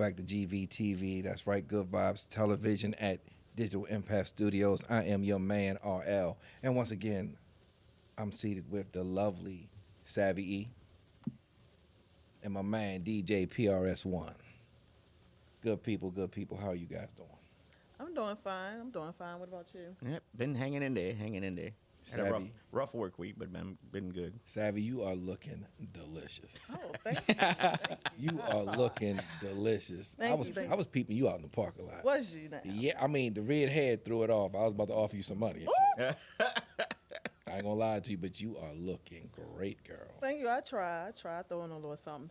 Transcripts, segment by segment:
back to GVTV. That's right, Good Vibes Television at Digital Impact Studios. I am your man, RL. And once again, I'm seated with the lovely Savvy E and my man, DJ PRS1. Good people, good people. How are you guys doing? I'm doing fine. What about you? Yep, been hanging in there, Had a Savvy. rough work week, but been good. Savvy, you are looking delicious. Oh, thank you. Thank you. You are looking delicious. Thank you, thank I was peeping you out in the parking lot. Was you now? Yeah, I mean, the red head threw it off. I was about to offer you some money. And shit. I ain't gonna lie to you, but you are looking great, girl. Thank you. I try throwing a little something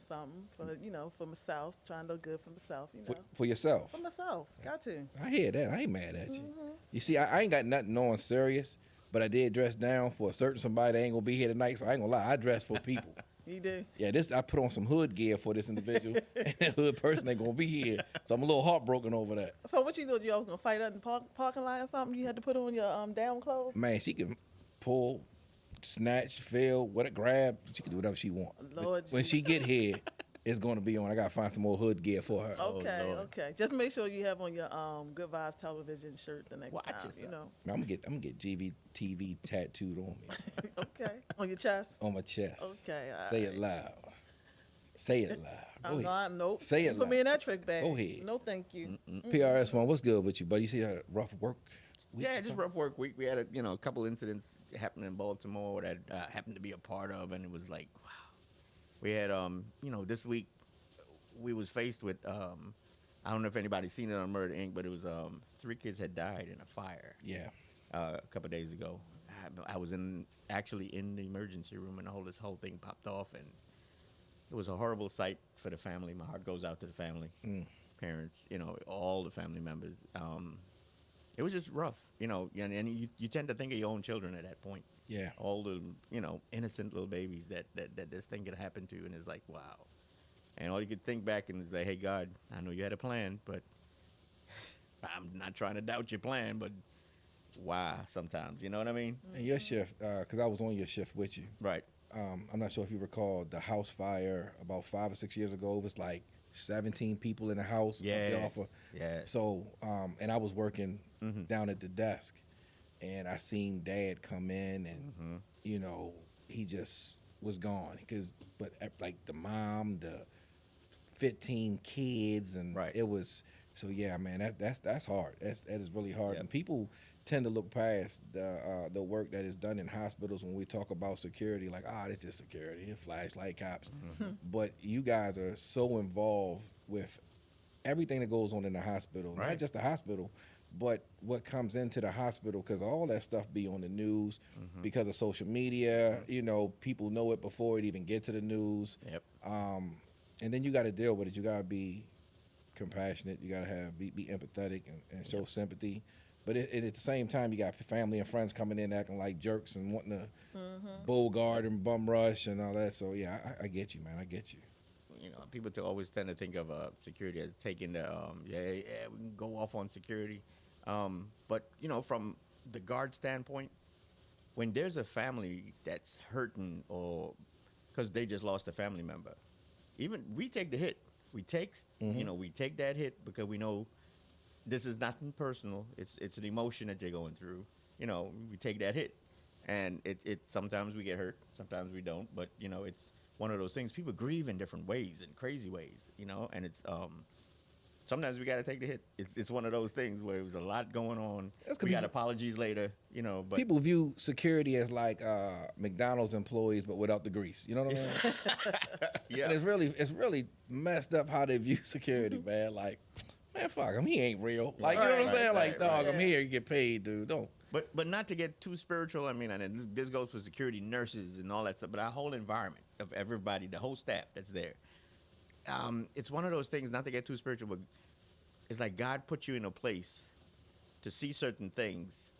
for myself. Trying to look good for myself, For yourself. For myself. Got to. I hear that. I ain't mad at you. You see, I ain't got nothing on serious, but I did dress down for a certain somebody that ain't gonna be here tonight, so I ain't gonna lie. I dress for people. You do? Yeah, I put on some hood gear for this individual, and that hood person ain't gonna be here, so I'm a little heartbroken over that. So what you thought you was gonna fight up in the parking lot or something? You had to put on your down clothes? Man, she can pull, snatch, fill, grab. She can do whatever she want. Lord When she get here, it's gonna be on. I gotta find some more hood gear for her. Okay, Lord. okay. Just make sure you have on your Good Vibes Television shirt the next Watch time. yourself. I'm gonna get GVTV tattooed on me, Okay. On your chest? on my chest. Okay, all Say right. it loud. Say it loud. Go I'm ahead. not. Nope. Say it Put me loud. in that trick bag. Go ahead. No, thank you. PRS1, what's good with you, buddy? You see a rough work week? Yeah, or just something? rough work week. We had a couple incidents happen in Baltimore that happened to be a part of, and it was like, wow. We had this week we was faced with I don't know if anybody's seen it on Murder Inc., but it was 3 kids had died in a fire. Yeah. A couple of days ago. I was actually in the emergency room, and this whole thing popped off, and it was a horrible sight for the family. My heart goes out to the family, parents, all the family members. It was just rough, and you tend to think of your own children at that point. Yeah. All the innocent little babies that this thing could happen to, and it's like, wow. And all you could think back and say, hey, God, I know you had a plan, but I'm not trying to doubt your plan, but why sometimes, you know what I mean? And your shift, because I was on your shift with you. Right. I'm not sure if you recall the house fire about 5 or 6 years ago. It was like 17 people in the house. Yes. Yes. So, and I was working down at the desk, and I seen Dad come in, and he just was gone. But like the mom, the 15 kids, and Right. it was. So yeah, man, that's hard. That is really hard, Yep. and people tend to look past the work that is done in hospitals when we talk about security. Like, it's just security, flashlight cops. But you guys are so involved with everything that goes on in the hospital, not Right. just the hospital, but what comes into the hospital, because all that stuff be on the news because of social media. People know it before it even get to the news. Yep. And then you got to deal with it. You got to be compassionate. You got to be empathetic and show sympathy. But at the same time, you got family and friends coming in acting like jerks and wanting to bogart and bum rush and all that. So yeah, I get you, man. I get you. People always tend to think of security as taking the we can go off on security, but from the guard standpoint, when there's a family that's hurting or because they just lost a family member, even we take the hit. We take we take that hit because we know this is nothing personal. It's an emotion that you're going through. We take that hit, and it sometimes we get hurt, sometimes we don't. But it's one of those things. People grieve in different ways, in crazy ways. And it's sometimes we got to take the hit. It's one of those things where it was a lot going on. We got apologies later. But People view security as like McDonald's employees, but without the grease. You know what I mean? yeah, And it's really messed up how they view security, man. Like, man, fuck him. He ain't real. Like, you know what I'm saying? Like, dog, I'm here. You get paid, dude. Don't. But not to get too spiritual. I mean, and this goes for security, nurses, and all that stuff. But our whole environment of everybody, the whole staff that's there. It's one of those things. Not to get too spiritual, but it's like God put you in a place to see certain things,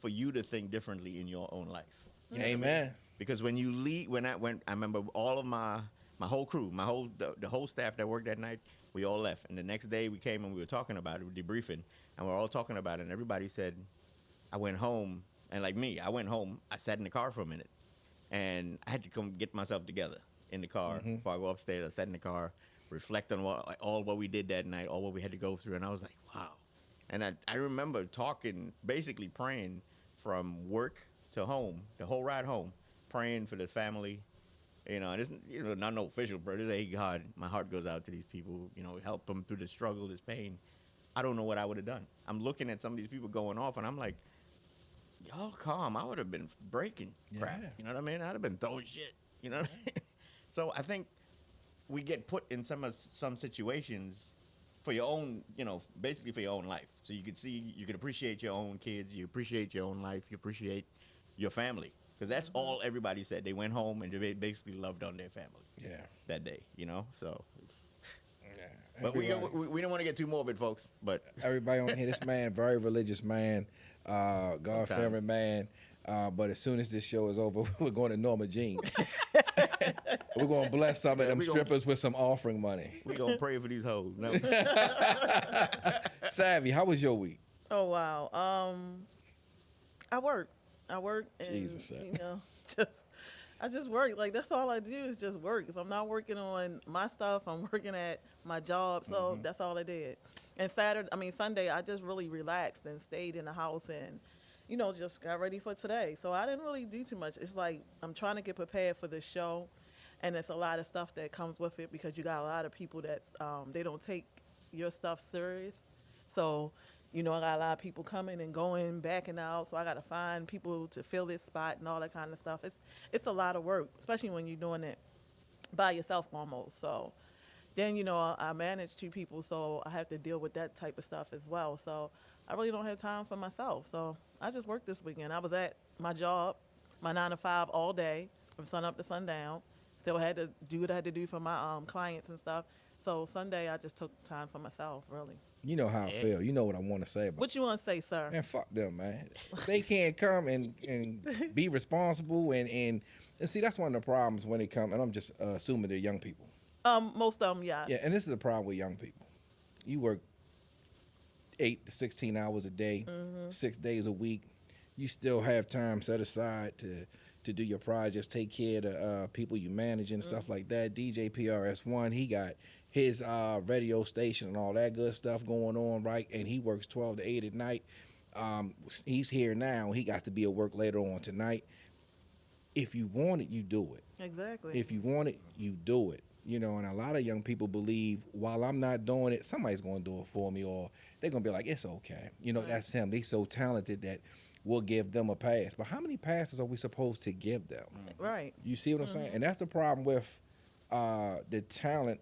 for you to think differently in your own life. You know what I mean? Amen. Because when you leave, when I remember all of my whole crew, the whole staff that worked that night, we all left. And the next day we came and we were talking about it, we were debriefing, and we were all talking about it. And everybody said, I went home, and like me, I went home. I sat in the car for a minute, and I had to come get myself together in the car before I go upstairs. I sat in the car, reflect on all what we did that night, all what we had to go through, and I was like, wow. And I remember talking, basically praying from work to home, the whole ride home, praying for this family. And it's not no official prayer. It's, hey God, my heart goes out to these people. Help them through the struggle, this pain. I don't know what I would have done. I'm looking at some of these people going off, and I'm like, y'all calm. I would have been breaking crap. Yeah. You know what I mean? I'd have been throwing shit. You know what I mean? So I think we get put in some situations for your own, basically for your own life. So you could appreciate your own kids, you appreciate your own life, you appreciate your family. Because that's all everybody said. They went home and they basically loved on their family. Yeah. That day, So. Yeah. But we don't want to get too morbid, folks. But everybody on here, this man, very religious man, God-fearing man. But as soon as this show is over, we're going to Norma Jean. We're going to bless some of them strippers with some offering money. We're going to pray for these hoes. No. Savvy, how was your week? Oh wow. I work and Jesus, I just work. Like that's all I do is just work. If I'm not working on my stuff, I'm working at my job. So that's all I did. And Sunday, I just really relaxed and stayed in the house and just got ready for today. So I didn't really do too much. It's like I'm trying to get prepared for the show, and it's a lot of stuff that comes with it because you got a lot of people that they don't take your stuff serious. So, I got a lot of people coming and going, backing out. So I got to find people to fill this spot and all that kind of stuff. It's a lot of work, especially when you're doing it by yourself almost. So then, I manage 2 people, so I have to deal with that type of stuff as well. So I really don't have time for myself. So I just worked this weekend. I was at my job, my 9 to 5 all day from sun up to sundown. Still had to do what I had to do for my clients and stuff. So Sunday, I just took time for myself, really. You know how I feel. You know what I want to say about What you want to say, sir? Man, fuck them, man. They can't come and be responsible and see, that's one of the problems when they come, and I'm just assuming they're young people. Most of them, yeah. Yeah, and this is the problem with young people. You work 8 to 16 hours a day, 6 days a week. You still have time set aside to do your projects, take care of the people you manage and stuff like that. DJ PRS1, he got his radio station and all that good stuff going on, right? And he works 12 to 8 at night. He's here now. He got to be at work later on tonight. If you want it, you do it. Exactly. If you want it, you do it. And a lot of young people believe while I'm not doing it, somebody's going to do it for me, or they're going to be like, it's okay. That's him. They're so talented that we'll give them a pass. But how many passes are we supposed to give them? Right. You see what I'm saying? And that's the problem with the talent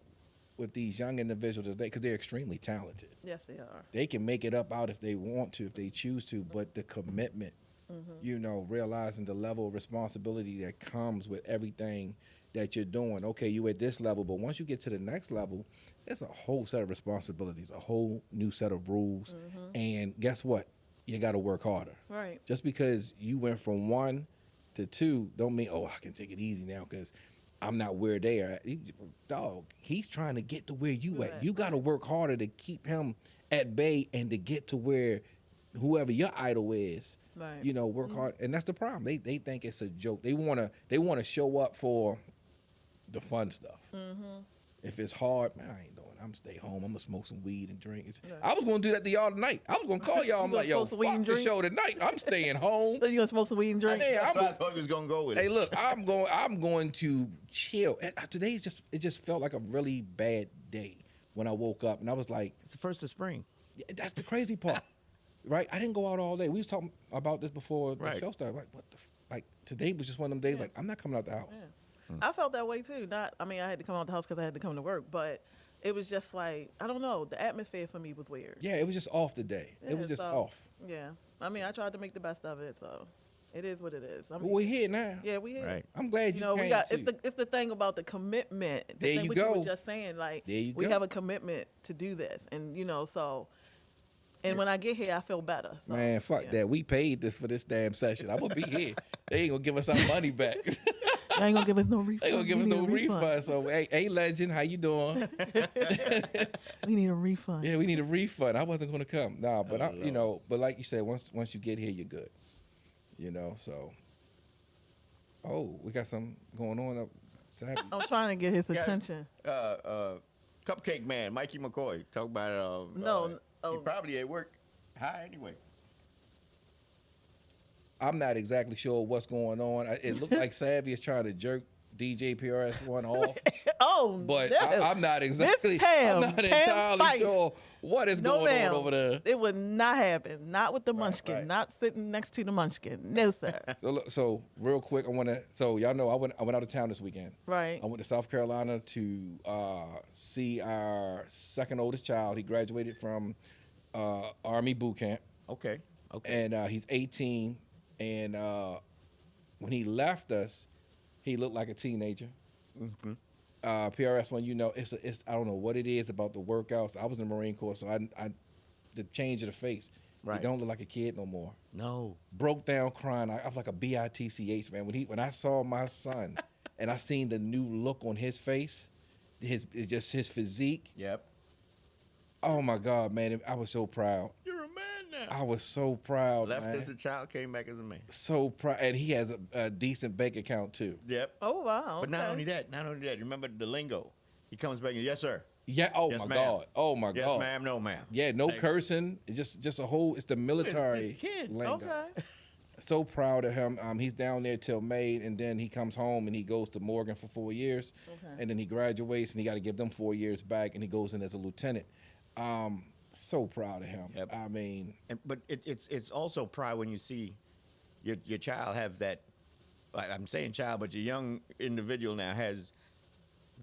with these young individuals today, because they're extremely talented. Yes, they are. They can make it up out if they want to, if they choose to, but the commitment, realizing the level of responsibility that comes with everything that you're doing. Okay, you at this level, but once you get to the next level, there's a whole set of responsibilities, a whole new set of rules. And guess what? You got to work harder. Right. Just because you went from 1 to 2 don't mean, I can take it easy now because I'm not where they are. Dog, he's trying to get to where you at. You got to work harder to keep him at bay and to get to where whoever your idol is. Right. Work hard, and that's the problem. They think it's a joke. They wanna show up for the fun stuff. If it's hard, man, I ain't doing it. I'm gonna stay home. I'm gonna smoke some weed and drink. I was gonna do that to y'all tonight. I was gonna call y'all. I'm like, yo, fuck the show tonight. I'm staying home. So you gonna smoke some weed and drink? I thought you was gonna go with it. Hey, look, I'm going to chill. And today it just felt like a really bad day when I woke up, and I was like, It's the first of spring. yeah, that's the crazy part, right? I didn't go out all day. We was talking about this before the show started. Like, like today was just one of them days. Like, I'm not coming out the house. Yeah. I felt that way too. I had to come out the house because I had to come to work, but it was just like, I don't know, the atmosphere for me was weird. Yeah, it was just off the day. It was just off. Yeah. I tried to make the best of it, so it is what it is. But we're here now. Yeah, we here. Right. I'm glad you came we got too. it's the thing about the commitment. There you what go. You was just saying, like, There you we go. have a commitment to do this, and so. And when I get here, I feel better. So, Man, fuck that. We paid this for this damn session. I'm gonna be here. They ain't gonna give us our money back. They ain't gonna give us no refund. They gonna give us no refund. So, hey, legend, how you doing? We need a refund. Yeah, we need a refund. I wasn't gonna come. Nah, but but like you said, once you get here, you're good. So. Oh, we got something going on up. I'm trying to get his attention. Cupcake Man, Mikey McCoy. Talk about No, he oh. probably at work high anyway. I'm not exactly sure what's going on. It looked like Savvy is trying to jerk DJ PRS1 off. Oh, But no. I'm not exactly. Miss Pam, I'm not Pam entirely Spice. sure what is No, going ma'am. on over there. It would not happen. Not with the Munchkin. right. Not sitting next to the Munchkin. No, sir. So real quick, I want to. So y'all know I went out of town this weekend. Right. I went to South Carolina to see our second oldest child. He graduated from Army boot camp, Okay. Okay. and he's 18. And when he left us, he looked like a teenager. Mm-hmm. PRS1, you know, it's I don't know what it is about the workouts. I was in the Marine Corps, so I the change of the face. Right. He don't look like a kid no more. No. Broke down crying. I was like a bitch, man. When I saw my son and I seen the new look on his face, his physique. Yep. Oh my God, man! I was so proud. You're a man now. I was so proud, Left man. as a child, came back as a man. So proud, and he has a decent bank account too. Yep. Oh, wow. But not okay. only that, remember the lingo. He comes back and yes, sir. Yeah. Oh Yes, my ma'am. God. Oh my Yes, God. ma'am. No, ma'am. Yeah. No Like, cursing. It's just a whole. It's the military kid? lingo. Okay. So proud of him. He's down there till May, and then he comes home and he goes to Morgan for 4 years, Okay. and then he graduates and he got to give them 4 years back, and he goes in as a lieutenant. So proud of him. Yep. I mean, But it's also pride when you see your child have that. I'm saying child, but your young individual now has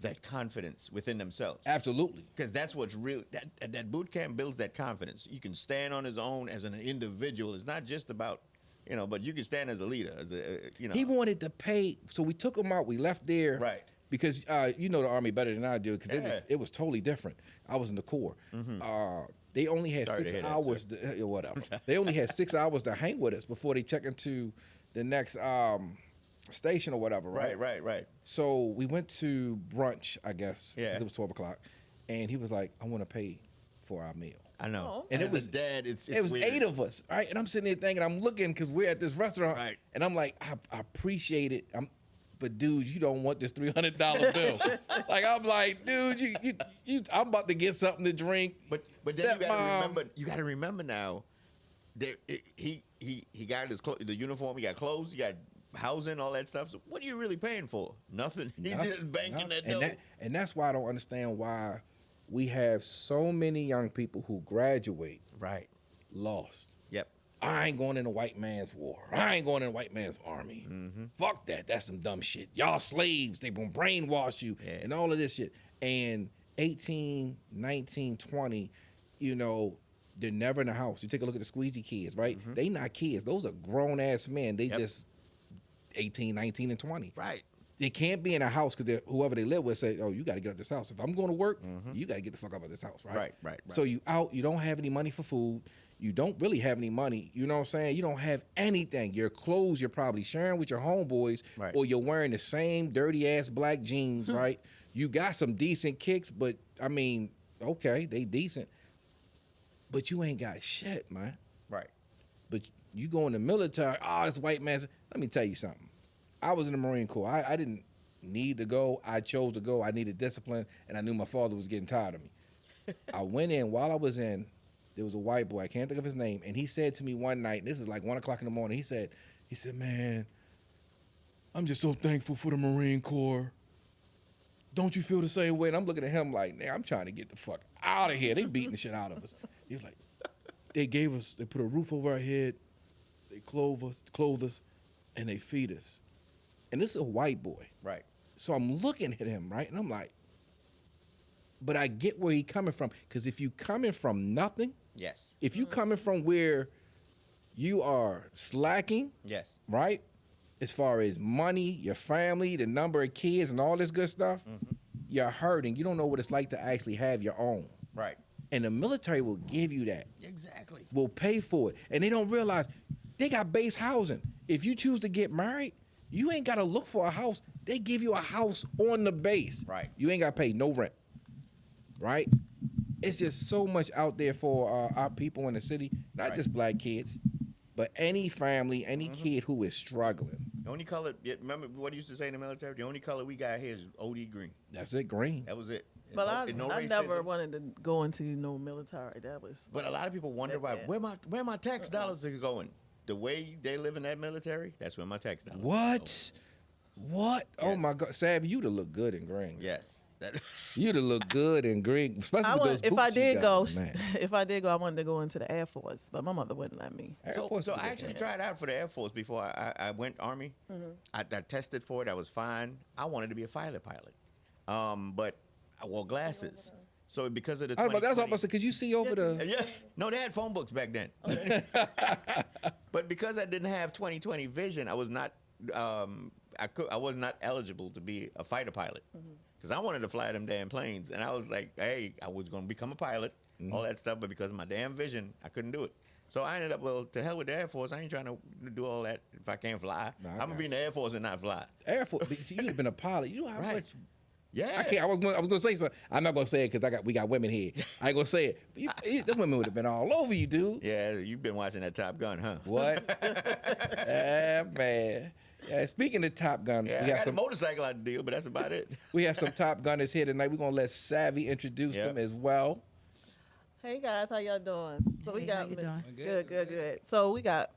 that confidence within themselves. absolutely. Because that's what's real. That boot camp builds that confidence. You can stand on his own as an individual. It's not just about, but you can stand as a leader. He wanted to pay, so we took him out. We left there, Right. Because you know the Army better than I do, because Yeah. it was totally different. I was in the Corps. They only had Sorry to 6 hear that, hours. Whatever. They only had 6 hours to hang with us before they check into the next station or whatever. Right. So we went to brunch, I guess. 'cause Yeah. It was 12 o'clock, and he was like, "I want to pay for our meal." I know. Oh, okay. And As it was a dad. It's it was weird. 8 of us, right? And I'm sitting there thinking, I'm looking because we're at this restaurant, Right. and I'm like, I appreciate it. But dude, you don't want this $300 bill. Like I'm like, dude, you I'm about to get something to drink. But then Stepmom. you got to remember now. He got the uniform. He got clothes. He got housing, all that stuff. So what are you really paying for? Nothing. He's just banking that dough. And that's why I don't understand why we have so many young people who graduate Right. lost. Yep. I ain't going in a white man's war. I ain't going in a white man's army. Fuck that. That's some dumb shit. Y'all slaves. They gonna brainwash you Yeah. and all of this shit. And 18, 19, 20, they're never in the house. You take a look at the squeegee kids, right? They not kids. Those are grown-ass men. They Yep. just 18, 19, and 20. Right. They can't be in a house because whoever they live with say, oh, you got to get out this house. If I'm going to work, you got to get the fuck out of this house, right? Right. So you out, you don't have any money for food. You don't really have any money. You know what I'm saying? You don't have anything. Your clothes you're probably sharing with your homeboys, Right. or you're wearing the same dirty ass black jeans, right? You got some decent kicks, but I mean, okay, they decent. But you ain't got shit, man. Right. But you go in the military, this white man's. Let me tell you something. I was in the Marine Corps. I didn't need to go. I chose to go. I needed discipline, and I knew my father was getting tired of me. I went in. While I was in, there was a white boy. I can't think of his name. And he said to me one night, and this is like 1 o'clock in the morning, he said, man, I'm just so thankful for the Marine Corps. Don't you feel the same way? And I'm looking at him like, man, I'm trying to get the fuck out of here. They beating the shit out of us. He was like, they put a roof over our head, they clothe us, and they feed us. And this is a white boy. Right. So I'm looking at him, right? And I'm like, but I get where he coming from. Because if you coming from nothing, Yes. if you coming from where you are slacking, Yes. right? As far as money, your family, the number of kids, and all this good stuff, you're hurting. You don't know what it's like to actually have your own. Right. And the military will give you that. Exactly. Will pay for it. And they don't realize they got base housing. If you choose to get married, you ain't got to look for a house. They give you a house on the base. Right. You ain't got to pay no rent. Right? It's just so much out there for our people in the city, not Right. just black kids, but any family, any kid who is struggling. The only color, remember what I used to say in the military? The only color we got here is OD green. That's it, green. That was it. But No I never racism. wanted to go into no military. That was. But a lot of people wonder why. Where my tax dollars are going? The way they live in that military, that's where my tax dollars. What? What? Oh Yes. my God, Savvy, you'd have looked good in green. Yes. That, You'd have looked good in green, especially with those If I boots you did got go, on, man. if I did go, I wanted to go into the Air Force, but my mother wouldn't let me. Air so Force so is I good. actually tried out for the Air Force before I went Army. I tested for it. I was fine. I wanted to be a fighter pilot, but I wore glasses. So because of the I was about, that's 2020 almost because you see over the. yeah. No, they had phone books back then. But because I didn't have 20/20 vision, I was not. I was not eligible to be a fighter pilot because I wanted to fly them damn planes, and I was like, hey, I was going to become a pilot, all that stuff, but because of my damn vision, I couldn't do it. So I ended up, well, to hell with the Air Force. I ain't trying to do all that if I can't fly. Nah, I I'm gonna be in the Air Force and not fly. Air Force, you'd have been a pilot. You know how Right. much. Yeah, I can't. I was gonna say something. I'm not gonna say it because we got women here. I ain't gonna say it. But the women would have been all over you, dude. Yeah, you've been watching that Top Gun, huh? What? Yeah, man. Yeah, speaking of Top Gun, Yeah, I got a motorcycle out the deal, but that's about it. we have some Top Gunners here tonight. We're gonna let Savvy introduce them as well. Hey guys, how y'all doing? So we Hey, got how you doing? good. So we got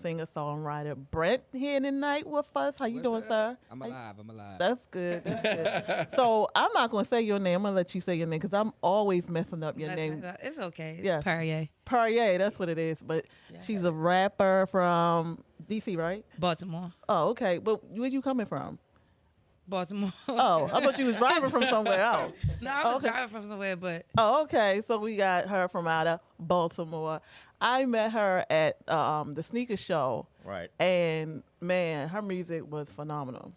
singer songwriter Bret here tonight with us. How you doing, sir? I'm alive. I'm alive. That's good. That's good. So I'm not gonna say your name. I'm gonna let you say your name because I'm always messing up your name. It's okay. Yeah. Pere A. Pere A, that's what it is. But she's a rapper from DC, right? Baltimore. Oh, okay. But where you coming from? Baltimore. Oh, I thought you was driving from somewhere else. No, I was okay. driving from somewhere, but Oh, okay. So we got her from out of Baltimore. I met her at the sneaker show, Right. and man, her music was phenomenal.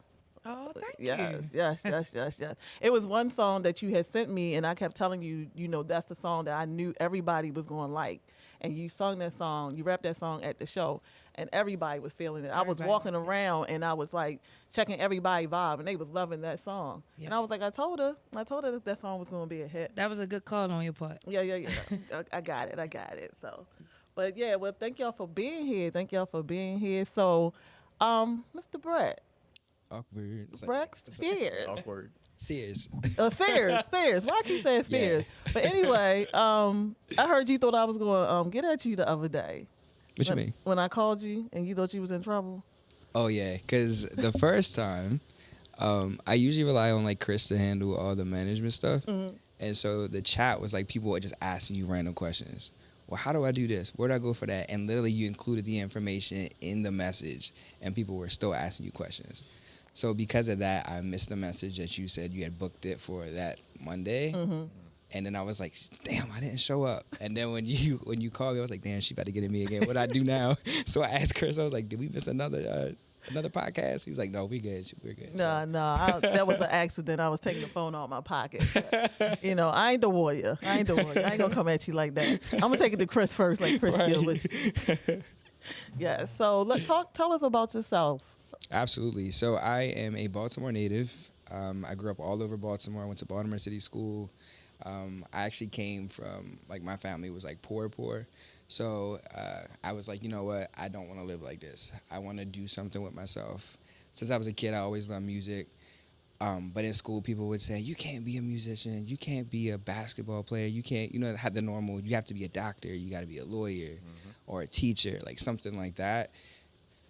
oh, thank Yes, you. yes. It was one song that you had sent me, and I kept telling you, that's the song that I knew everybody was going to like. And you sung that song, you rapped that song at the show, and everybody was feeling it. I was Everybody. walking around, and I was like checking everybody's vibe, and they was loving that song. Yep. And I was like, I told her that song was going to be a hit. That was a good call on your part. Yeah. I got it. So, but yeah, well, thank y'all for being here. So, Mr. Bret. Awkward. It's like- Bret Sears. Awkward. Sears. Sears. Why I keep saying Sears? But anyway, I heard you thought I was going to get at you the other day. What you mean? When I called you and you thought you was in trouble? Oh yeah, because the first time, I usually rely on like Chris to handle all the management stuff, and so the chat was like people were just asking you random questions. Well, how do I do this? Where do I go for that? And literally, you included the information in the message, and people were still asking you questions. So because of that, I missed the message that you said you had booked it for that Monday. And then I was like, damn, I didn't show up. And then when you called me, I was like, damn, she about to get at me again. What I do now? So I asked Chris, I was like, did we miss another podcast? He was like, no, we good. We're good. No, that was an accident. I was taking the phone out of my pocket. I ain't the warrior. I ain't gonna come at you like that. I'm gonna take it to Chris first, like Chris did with you. Yeah. So tell us about yourself. Absolutely. So I am a Baltimore native. I grew up all over Baltimore. I went to Baltimore City School. I actually came from, like, my family was like poor. So I was like, you know what? I don't want to live like this. I want to do something with myself. Since I was a kid, I always loved music. But in school, people would say, you can't be a musician. You can't be a basketball player. You can't, have the normal, you have to be a doctor. You got to be a lawyer or a teacher, like something like that.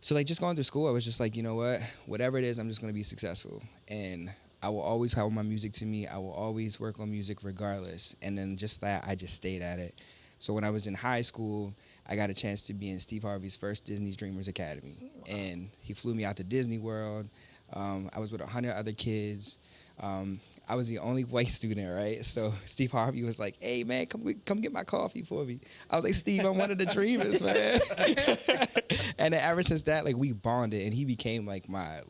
So, like, just going through school, I was just like, you know what? Whatever it is, I'm just going to be successful. And I will always have my music to me. I will always work on music regardless. And then just that, I just stayed at it. So when I was in high school, I got a chance to be in Steve Harvey's first Disney's Dreamers Academy. Wow. And he flew me out to Disney World. I was with 100 other kids. I was the only white student, right? So Steve Harvey was like, hey, man, come get my coffee for me. I was like, Steve, I'm one of the dreamers, man. And then ever since that, like, we bonded, and he became like my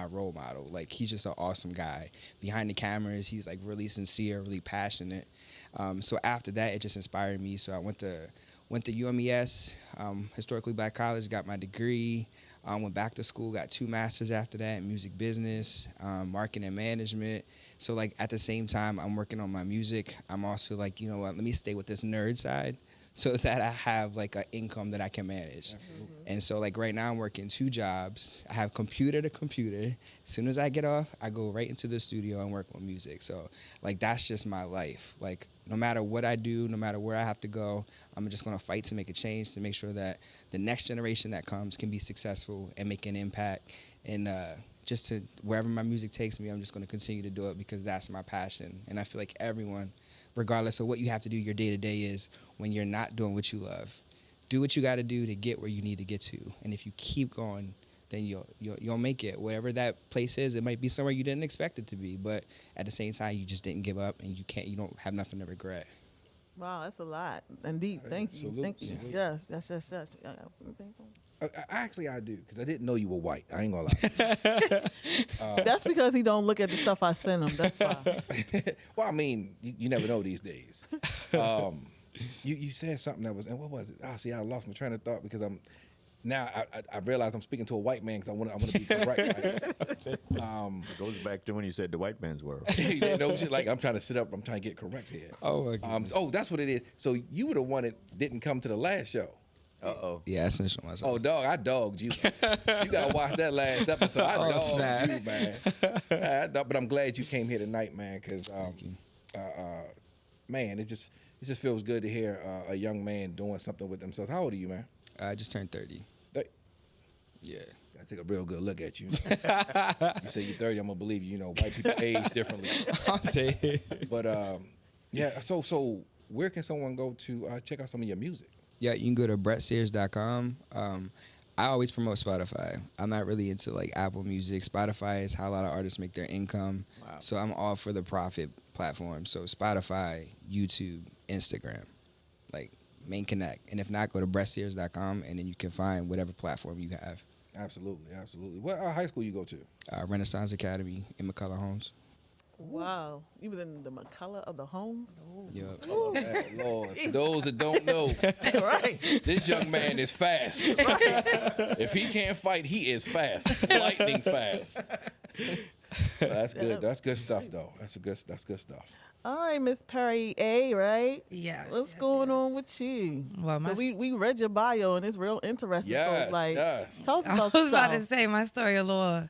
role model. Like, he's just an awesome guy. Behind the cameras, he's like really sincere, really passionate. So after that, it just inspired me. So I went to UMES, historically black college, got my degree. Went back to school, got 2 masters after that in music business, marketing and management. So, like, at the same time I'm working on my music, I'm also like, you know what, let me stay with this nerd side. so that I have like an income that I can manage. And so like right now I'm working 2 jobs. I have computer to computer. As soon as I get off, I go right into the studio and work on music. So like that's just my life. Like no matter what I do, no matter where I have to go, I'm just gonna fight to make a change, to make sure that the next generation that comes can be successful and make an impact. And just to wherever my music takes me, I'm just gonna continue to do it because that's my passion. And I feel like everyone, regardless of what you have to do your day to day, is when you're not doing what you love, do what you got to do to get where you need to get to. And if you keep going, then you'll make it. Whatever that place is, it might be somewhere you didn't expect it to be, but at the same time, you just didn't give up, and you don't have nothing to regret. Wow, that's a lot and deep. Thank you. Salute, Thank you. salute. Yes. Actually, I do, because I didn't know you were white. I ain't gonna lie. That's because he don't look at the stuff I send him. That's why. Well, I mean, you never know these days. You said something that was, and what was it? Oh, see, I lost my train of thought because I realize I'm speaking to a white man because I want to be correct. It goes back to when you said the white man's world. You know, shit, like I'm trying to sit up. I'm trying to get correct here. Oh my goodness. That's what it is. So you were the one that didn't come to the last show. Uh-oh. Yeah, I snitched on myself. Oh, dog, I dogged you. You gotta watch that last episode. I dogged snap. you, man. But I'm glad you came here tonight, man, because man, it just feels good to hear a young man doing something with themselves. How old are you, man? I just turned 30. Yeah. Gotta take a real good look at you. You say you're 30, I'm gonna believe you. You know, white people age differently. But yeah. So where can someone go to check out some of your music? Yeah, you can go to BretSears.com. I always promote Spotify. I'm not really into like Apple Music. Spotify is how a lot of artists make their income. Wow. So I'm all for the profit platform. So Spotify, YouTube, Instagram, like main connect. And if not, go to BretSears.com and then you can find whatever platform you have. Absolutely. What high school you go to? Renaissance Academy in McCullough Homes. Wow. You was in the McCullough of the homes? Yep. Oh, man, Lord. For those that don't know, Right. this young man is fast. If he can't fight, he is fast. Lightning fast. That's good. That's good stuff, though. That's good stuff. All right, Miss Pere A, right? Yes. What's yes, going yes. on with you? Well, my, So we read your bio and it's real interesting. Yes, so like, yes. tell us I about was about to yourself. say my story a little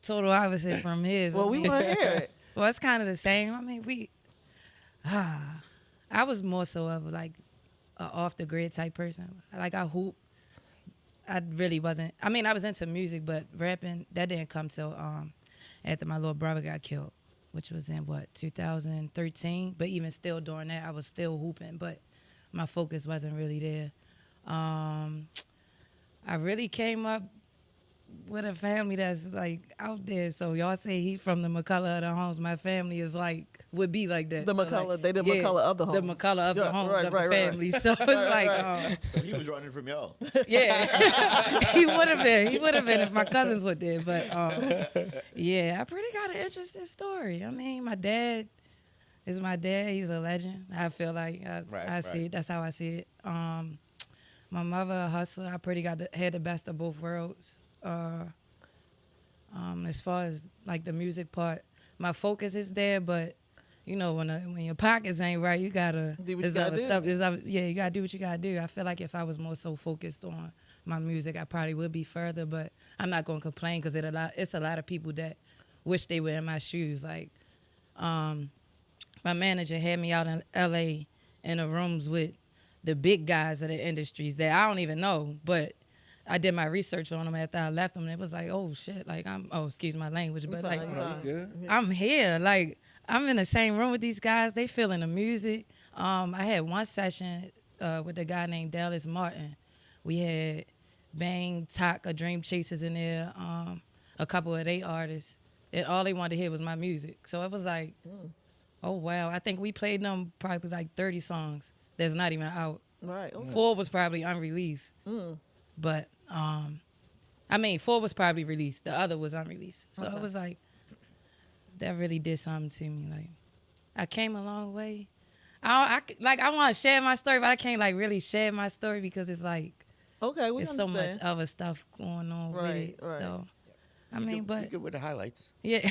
total opposite from his. Well, I we mean, want to hear it. well, it's kind of the same. I mean, I was more so of like a off the grid type person. Like I hoop. I really wasn't. I mean, I was into music, but rapping that didn't come till after my little brother got killed, which was in 2013. But even still during that, I was still hooping, but my focus wasn't really there. I really came up with a family that's like out there. So y'all say he from the McCullough of the homes. My family is like would be like that. The So, McCullough, like, they the McCullough of the homes. The McCullough of the Yeah, homes right, of right, the right. family. So it's like, He was running from y'all. yeah, he would have been. He would have been if my cousins were there. But yeah, I pretty got an interesting story. I mean, my dad is my dad. He's a legend. I feel like I see it. That's how I see it. My mother, a hustler. I pretty had the best of both worlds. As far as like the music part, my focus is there, but you know when your pockets ain't right, you gotta Do what there's you gotta other do. stuff. You gotta do what you gotta do. I feel like if I was more so focused on my music, I probably would be further. But I'm not gonna complain because it's a lot of people that wish they were in my shoes. Like my manager had me out in LA in the rooms with the big guys of the industries that I don't even know, but I did my research on them after I left them. And it was like, oh shit, like excuse my language, but like Good. I'm here. Like, I'm in the same room with these guys. They feeling the music. I had one session with a guy named Dallas Martin. We had Bang, Taka, Dream Chasers in there, a couple of they artists. And all they wanted to hear was my music. So it was like, oh, wow. I think we played them probably like 30 songs that's not even out. Right. Okay. 4 was probably unreleased. But, 4 was probably released. The other was unreleased. So it was like, that really did something to me. Like, I came a long way. I want to share my story, but I can't like really share my story because it's like Okay. We it's so understand. much other stuff going on with Right, it. right. So I You mean, good but with the highlights. yeah,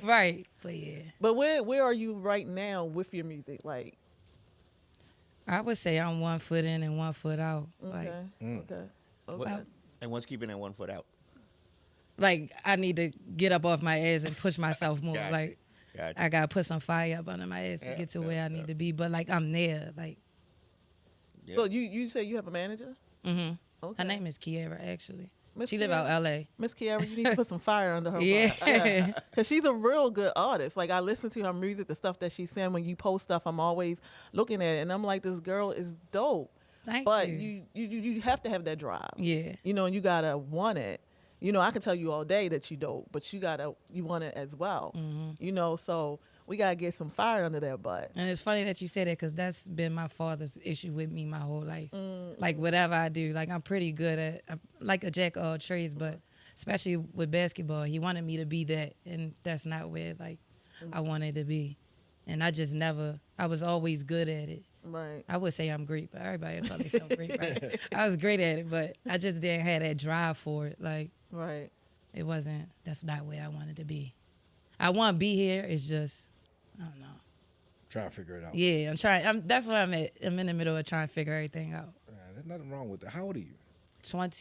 right. But yeah, But where are you right now with your music? Like, I would say I'm 1 foot in and 1 foot out. Okay. Okay. What- Okay. and what's keeping that 1 foot out? Like I need to get up off my ass and push myself more. Gotcha. Like Gotcha. I gotta put some fire up under my ass to get to where I need to be. But like I'm there. Like Yeah. So you say you have a manager? hmm Okay. her name is Kiera actually. Miss She live Kiera? out LA. Miss Kiara, you need to put some fire under her. Yeah. Because she's a real good artist. Like, I listen to her music, the stuff that she's saying. When you post stuff, I'm always looking at it. And I'm like, this girl is dope. Thank But you. you have to have that drive. Yeah. You know, and you got to want it. You know, I can tell you all day that you dope, but you want it as well. You know, so we got to get some fire under their butt. And it's funny that you say that because that's been my father's issue with me my whole life. Like whatever I do, like I'm pretty good at, I'm like a jack of all trades, but especially with basketball, he wanted me to be that, and that's not where like I wanted to be. And I just never, I was always good at it. Right. I would say I'm great, but everybody call me so great, right? I was great at it, but I just didn't have that drive for it. Like Right. it wasn't, that's not where I wanted to be. I want to be here, it's just, I don't know. Trying to figure it out. Yeah, I'm trying. That's where I'm at. I'm in the middle of trying to figure everything out. Man, there's nothing wrong with that. How old are you?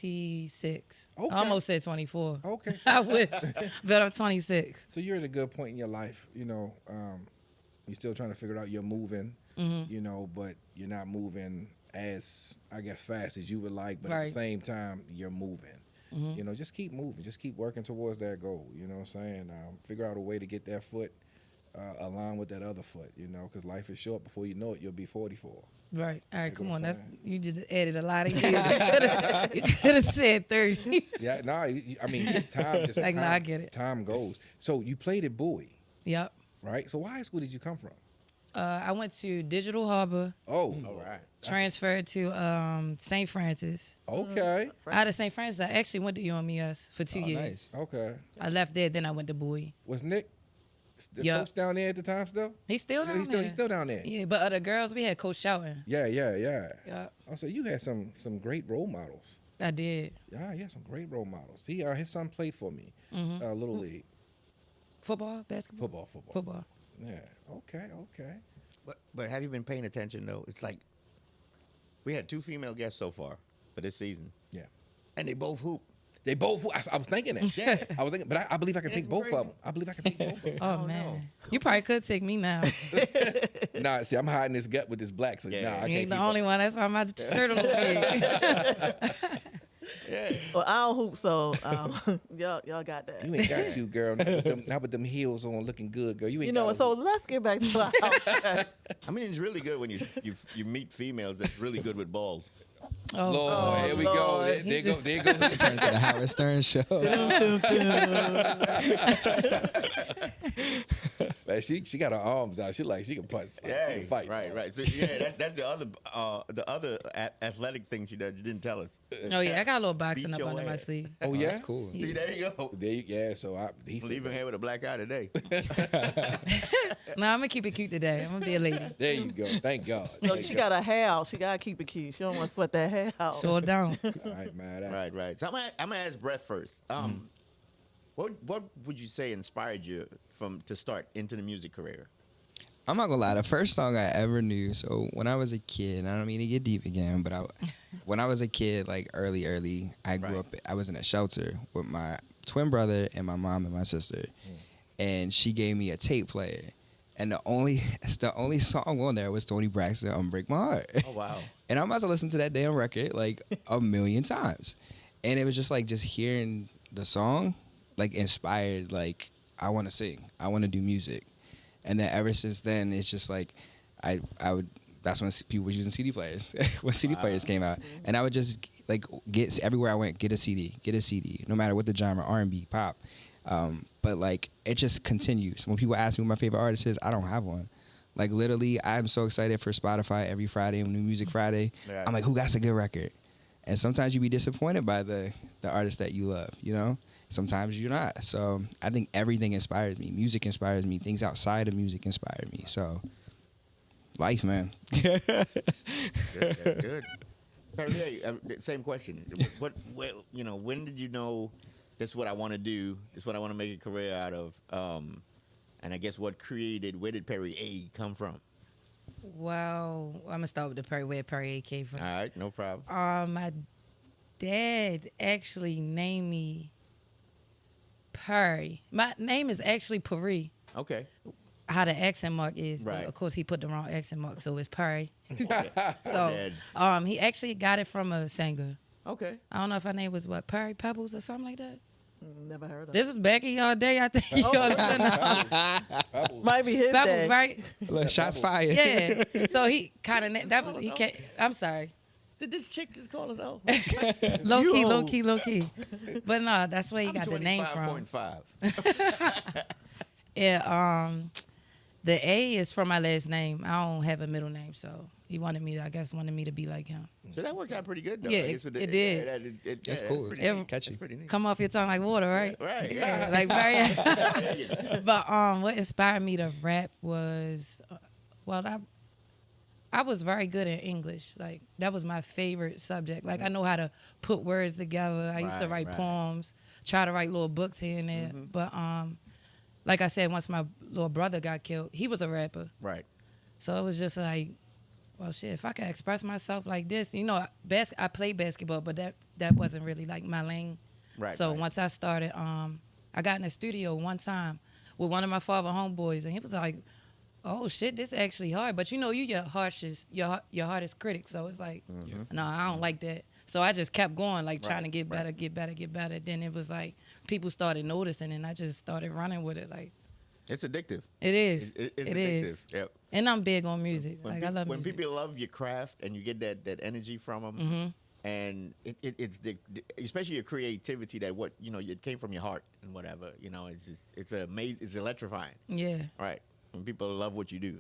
26. Okay. I almost said 24. Okay. I wish, but I'm 26. So you're at a good point in your life, you know. You're still trying to figure it out. You're moving, you know, but you're not moving as, I guess, fast as you would like. But at Right. the same time, you're moving. You know, just keep moving. Just keep working towards that goal. You know what I'm saying? Figure out a way to get that foot aligned with that other foot, you know, because life is short. Before you know it, you'll be 44. Right. All right, Like come what on. I'm That's saying. you just added a lot of years. You could have said 30. Yeah, no, I mean, time just Like, time, no, I get it. Time goes. So you played at Bowie, Yep. right? So what high school did you come from? I went to Digital Harbor, Oh, All right. transferred to St. Francis. okay, Out of St. Francis, I actually went to UMES for 2 years. Nice. okay. I left there, then I went to Bowie. Was Nick the Yeah. coach down there at the time still? He's still Yeah, down there. he's still down there. Yeah, but other girls, we had Coach Shouting. Yeah. Yeah, Also, you had some great role models. I did. Yeah, some great role models. His son played for me, little league Football, basketball, football. football. Yeah. Okay. But have you been paying attention though? It's like we had 2 female guests so far for this season, Yeah. and they both hoop. They both. I was thinking that. Yeah. I was thinking, but I believe I can It's take both crazy. of them. I believe I can take both of them. Oh don't man, know. you probably could take me now. Nah, see, I'm hiding this gut with this black, so Yeah. nah, I You can't ain't the keep only one. That's why my shirt a little big. Yeah. Well, I don't hoop, so y'all got that. You ain't got you, girl. Not with them heels on, looking good, girl. You ain't. You know got what? So let's get back to our house. I mean, it's really good when you meet females that's really good with balls. Oh, Lord, here we go. Lord. There go. Turn to the Howard Stern show. Man, she got her arms out. She can punch. She can fight. Right. So yeah, that's the other athletic thing she does. You didn't tell us. oh yeah, I got a little boxing Beat up your under my ass. sleeve. Oh yeah. That's cool. See, there you go. Yeah. So he's Leaving here with a black eye today. No, I'm gonna keep it cute today. I'm gonna be a lady. There you go. Thank God. So Thank she God. got a hair out. She gotta keep it cute. She don't want to sweat that hair out. Sure down. All right, man. Right. So I'm gonna ask Bret first. What would you say inspired you to start into the music career? I'm not gonna lie. The first song I ever knew. So when I was a kid, and I don't mean to get deep again, but when I was a kid, like early, I grew up. I was in a shelter with my twin brother and my mom and my sister, and she gave me a tape player, and the only song on there was Tony Braxton, "Unbreak My Heart." Oh wow. And I must have listened to that damn record like a million times, and it was just hearing the song, like inspired. Like I want to sing, I want to do music. And then ever since then, it's just like I would. That's when people were using CD players when CD players came out, and I would just like get everywhere I went, get a CD, no matter what the genre, R&B, pop. But like it just continues. When people ask me who my favorite artist is, I don't have one. Like literally, I'm so excited for Spotify every Friday, New Music Friday. Right. I'm like, who got a good record? And sometimes you be disappointed by the artist that you love, you know? Sometimes you're not. So I think everything inspires me. Music inspires me. Things outside of music inspire me. So life, man. Good. Pere A, same question. When did you know this is what I want to do? This is what I want to make a career out of? And I guess where did Pere A come from? Well, I'm gonna start with the Perry where Perry A came from. All right, no problem. My dad actually named me Perry. My name is actually Pere. Okay. How the accent mark is, Right. but of course he put the wrong accent mark, so it's Perry. Dad. So he actually got it from a singer. Okay. I don't know if her name was what, Perry Pebbles or something like that. Never heard of This was back in y'all day, I think. Y'all it. Might be his Pebbles, day. right? Look, shots fired. Yeah. So he kind of he can't. I'm sorry. Did this chick just call us out? Low You key, low old. key, low key. But no, that's where he got the name from. 25.5. Yeah, the A is from my last name. I don't have a middle name, so he wanted me to be like him. So that worked out pretty good, though. Yeah, I guess with it did. That's yeah, cool. Pretty It- neat. Catchy. That's pretty neat. Come off your tongue like water, right? Right. Yeah, Yeah. like very. There you go. But what inspired me to rap was, I was very good at English. Like that was my favorite subject. Like I know how to put words together. I used to Right, write right. poems, try to write little books here and there. But like I said, once my little brother got killed, he was a rapper. Right. So it was just like, well, shit, if I could express myself like this, I played basketball, but that wasn't really like my lane. Right. So right. once I started, I got in the studio one time with one of my father homeboys, and he was like, "Oh shit, this is actually hard." But you your hardest critic. So it's like, no, I don't like that. So I just kept going, like trying to get better, get better, get better. Then it was like people started noticing, and I just started running with it. Like It's addictive. it is, It's it addictive. is. Yep. And I'm big on music. When, Like peop- I love when music. people love your craft and you get that energy from them, Mm-hmm. and it's especially your creativity that it came from your heart and whatever, it's amazing, it's electrifying, Yeah, right? When people love what you do.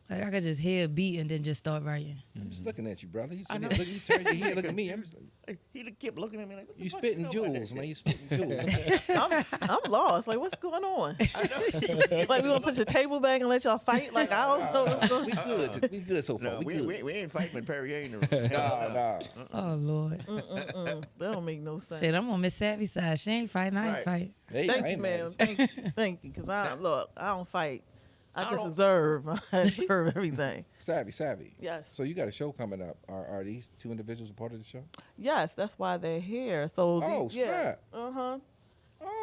like I could just hear a beat and then just start writing. I'm just looking at you, brother. You, I know. look, you turn your head, look at me. I'm just, He kept looking at me like, what the you fuck spitting know about that jewels, man. shit? You spitting jewels. I'm lost. Like, what's going on? I know. Like, we gonna put your table back and let y'all fight? Like, I don't know what's going We on. good. We good so far. No, we we, good. we ain't fighting with Pere A in the room. Nah. Oh Lord, That don't make no sense. shit! I'm on Miss Savvy side. She ain't fighting. I ain't Right. fight. Hey, Thank I you, ain't ma'am. mad. Thank you. Because I don't fight. I I just don't- observe. I observe everything. Savvy. Yes. So you got a show coming up. Are these two individuals a part of the show? Yes, that's why they're here. So, Oh, yeah. snap. Uh-huh.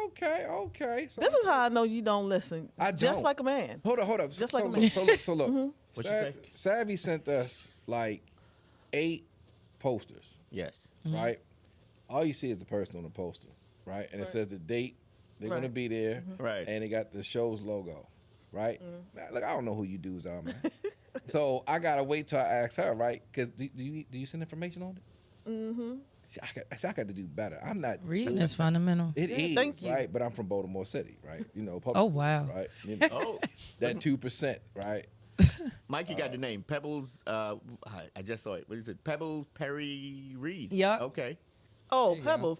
Okay. So This is how I know you don't listen. I Just don't. like a man. Hold up. Just so like a look, man. so look. What you say? Savvy sent us like 8 posters, Yes. right? All you see is the person on the poster, right? And it Right. says the date they're gonna Right. be there, Right. and they got the show's logo, right? Now, look, I don't know who you dudes are, man. So I gotta wait till I ask her, right? Because do you send information on it? Mm-hmm. See, I got to do better. I'm not Reading good. is fundamental. It Yeah, is, thank you. right? But I'm from Baltimore City, right? Public Oh, school, wow. right? Oh, That 2%, right? Mikey got the name Pebbles. I just saw it. What is it? Pebbles Perry Reed. Yup. Okay. Oh, Pebbles.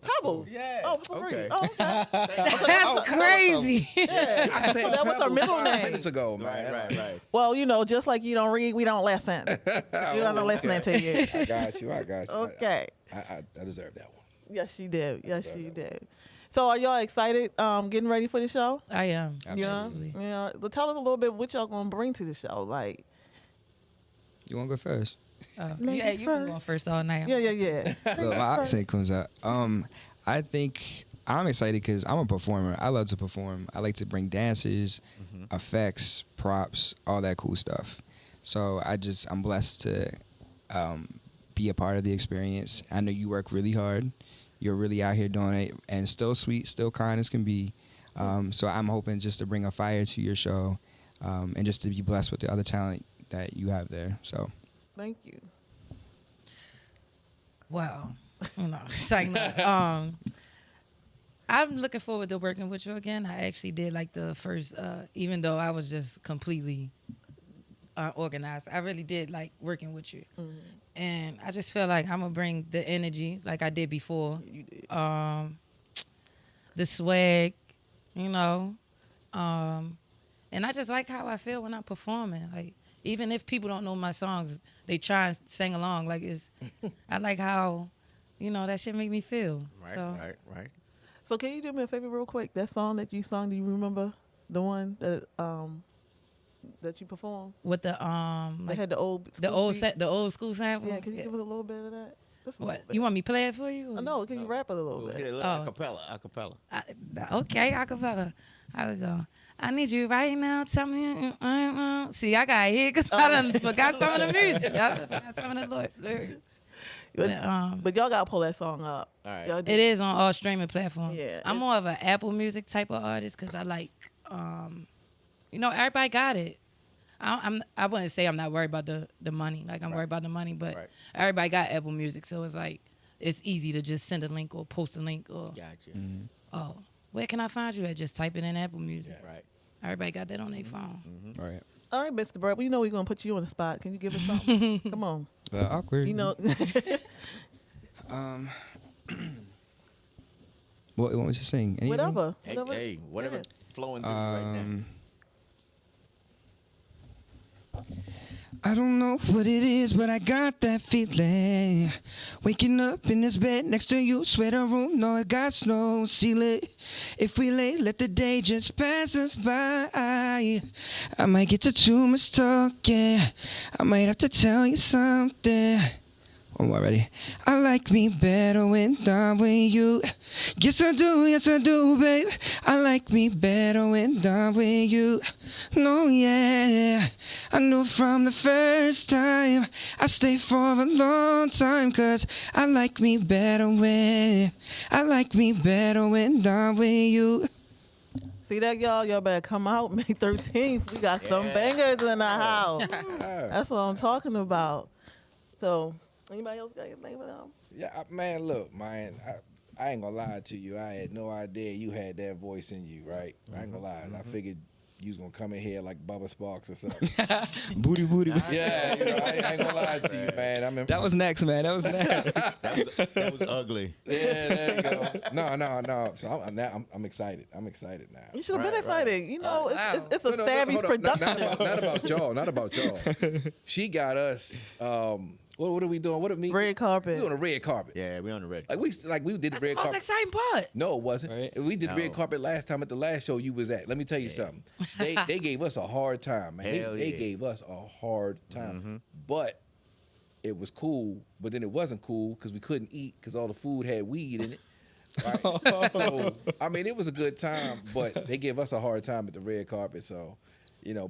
Yeah. Oh, Pebbles. Okay. Oh, okay. That's crazy. Yeah. I said That was her Pebbles middle 5 name. minutes ago, man. Right. Well, just like you don't read, we don't listen. You don't listen to you. I got you. Okay. I deserve that one. Yes, you did. Yes, you did. So, are y'all excited? Getting ready for the show? I am. Absolutely. Yeah. But tell us a little bit what y'all gonna bring to the show. Like, You want to go first? Ladies Yeah, you've been first. going first all night. yeah. Look, my accent comes out. I think I'm excited because I'm a performer. I love to perform. I like to bring dancers, effects, props, all that cool stuff. So I'm blessed to be a part of the experience. I know you work really hard. You're really out here doing it, and still sweet, still kind as can be. So I'm hoping just to bring a fire to your show, and just to be blessed with the other talent that you have there. So. Thank you. Wow. It's like, no. I'm looking forward to working with you again. I actually did like the first, even though I was just completely unorganized, I really did like working with you. And I just feel like I'm going to bring the energy like I did before. You did. The swag, and I just like how I feel when I'm performing. Like, even if people don't know my songs, they try and sing along. Like, I like how, that shit make me feel. Right. So, can you do me a favor real quick? That song that you sung, do you remember the one that that you performed? With the They like had the old the old school sample. Yeah, can you give us a little bit of that? Just a What little bit. you want me to play it for you? I know. Can you rap it a little We'll hit bit? it a little Oh. acapella. Okay, acapella. How we go? I need you right now. Tell me. See, I got here because I done forgot some of the music. I forgot some of the lyrics. But y'all gotta pull that song up. All right. Y'all do- It is on all streaming platforms. Yeah, I'm it's- more of an Apple Music type of artist because I like, everybody got it. I wouldn't say I'm not worried about the money. Like I'm worried about the money, but Right. everybody got Apple Music, so it's like it's easy to just send a link or post a link or Gotcha. oh, where can I find you at? Just type it in Apple Music. Right. Everybody got that on their phone. All right. All right, Mr. Brett. We know we're gonna put you on the spot. Can you give us something? Come on. Awkward. You know. What you want me to sing? Anything? Whatever. Whatever Yeah. flowing through you right now. I don't know what it is, but I got that feeling. Waking up in this bed next to you, swear the room, no, it got no ceiling. If we lay, let the day just pass us by. I might get to too much talking. I might have to tell you something. One more, ready? I like me better when I'm with you. Yes I do, babe. I like me better when I'm with you. No, yeah. I knew from the first time. I stay for a long time, 'cause I like me better when I'm with you. See that, y'all? Y'all better come out May 13th. We got some bangers in the house. That's what I'm talking about. So, anybody else got anything for them? Yeah, man, look, man, I ain't gonna lie to you. I had no idea you had that voice in you, right? I ain't gonna lie. I figured you was gonna come in here like Bubba Sparks or something. Booty. Yeah, I ain't gonna lie to you, man. That was next, man. That was next. That was ugly. Yeah, there you go. No. So I'm excited. I'm excited now. You should have been Right, excited. You know, wow. it's a Savvy's hold on. production. Not about y'all. She got us. What are we doing? What are we? Red carpet. We on a red carpet. Yeah, we on the red. Like we did That's the the red most carpet. exciting part. No, it wasn't. Right? We did the red No. carpet last time at the last show you was at. Let me tell you something. They gave us a hard time, man. Hell They yeah. gave us a hard time. But it was cool. But then it wasn't cool because we couldn't eat because all the food had weed in it. Right? So I mean, it was a good time, but they gave us a hard time at the red carpet. So,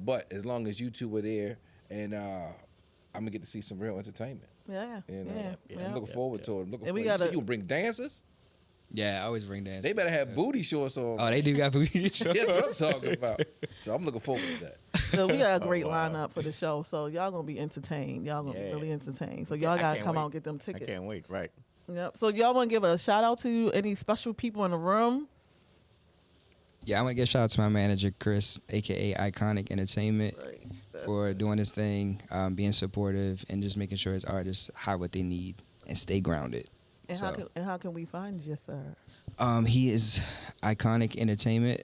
but as long as you two were there, and I'm gonna get to see some real entertainment. Yeah. I'm looking forward to it. I'm looking And we forward. You gotta- said you gonna bring dancers? Yeah, I always bring dance. They better have booty shorts on. Oh, they do got booty. That's what I'm talking about. So I'm looking forward to that. So we got a great wow. lineup for the show. So y'all gonna be entertained. Y'all gonna be Yeah. really entertained. So I y'all gotta can't come wait. out and get them I tickets. can't wait. Right. Yep. So y'all want to give a shout out to any special people in the room? Yeah, I want to give a shout out to my manager, Chris, a.k.a. Iconic Entertainment, for doing this thing, being supportive, and just making sure his artists have what they need and stay grounded. And So, how can we find you, sir? he is Iconic Entertainment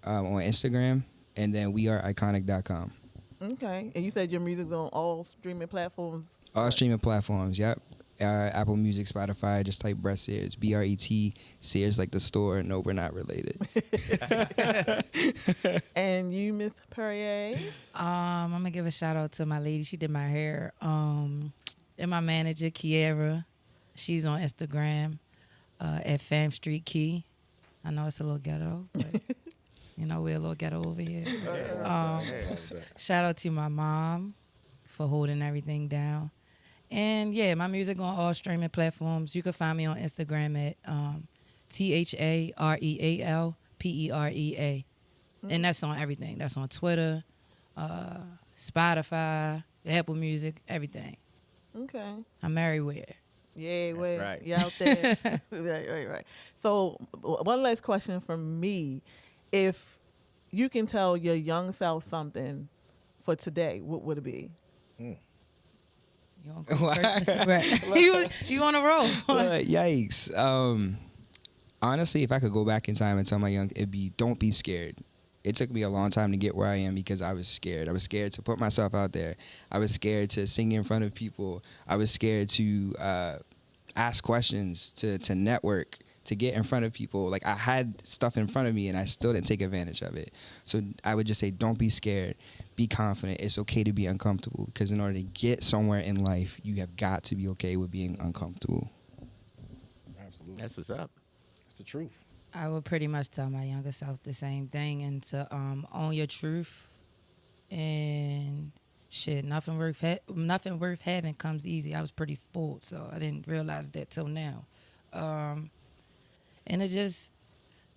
on Instagram, and then weareiconic.com. Okay. And you said your music's on all streaming platforms. All streaming platforms, yep. Apple Music, Spotify, just type Bret Sears, B-R-E-T, Sears like the store. No, we're not related. And you, Miss Pere A? I'm gonna give a shout out to my lady. She did my hair. And my manager, Kiera. She's on Instagram at Fam Street Key. I know it's a little ghetto, but we're a little ghetto over here. Shout out to my mom for holding everything down. And yeah, my music on all streaming platforms. You can find me on Instagram at THAREALPEREA. And that's on everything. That's on Twitter, Spotify, Apple Music, everything. Okay. I'm everywhere. Yeah, wait. right. You out there. right. So one last question from me. If you can tell your young self something for today, what would it be? You want to go first, Mr. Brett? you on a roll. Yikes. Honestly, if I could go back in time and tell my young, it'd be, don't be scared. It took me a long time to get where I am because I was scared. I was scared to put myself out there. I was scared to sing in front of people. I was scared to ask questions, to network, to get in front of people. Like I had stuff in front of me and I still didn't take advantage of it. So I would just say, don't be scared, be confident. It's okay to be uncomfortable, because in order to get somewhere in life, you have got to be okay with being uncomfortable. Absolutely. That's what's up. It's the truth. I would pretty much tell my younger self the same thing, and to own your truth. And shit, nothing worth having comes easy. I was pretty spoiled, so I didn't realize that till now. And it just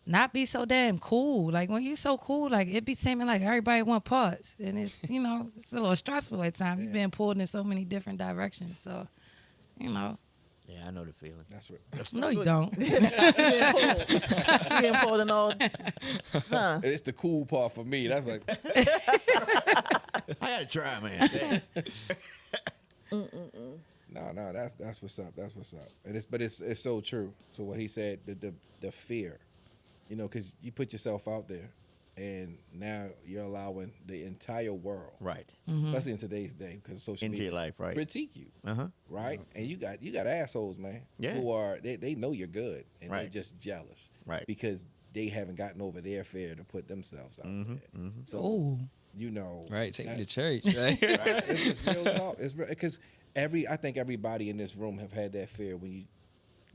not be so damn cool. Like when you so cool, like it be seeming like everybody want parts, and it's it's a little stressful at times. You've been pulled in so many different directions, so Yeah, I know the feeling. That's right. no, you don't. Getting pulled and all. Huh. It's the cool part for me. That's like, I gotta try, man. no, that's what's up. That's what's up. And it's so true. So what he said, the fear, because you put yourself out there, and now you're allowing the entire world, Right. especially in today's day, because social Into media, your life, right. critique you, right? And you got assholes, man, Yeah. who are they know you're good, and they're Right. just jealous, Right. Because they haven't gotten over their fear to put themselves out there. So Ooh. Right, take me that- to church. Right? Right. It's just real talk. It's because I think everybody in this room have had that fear when you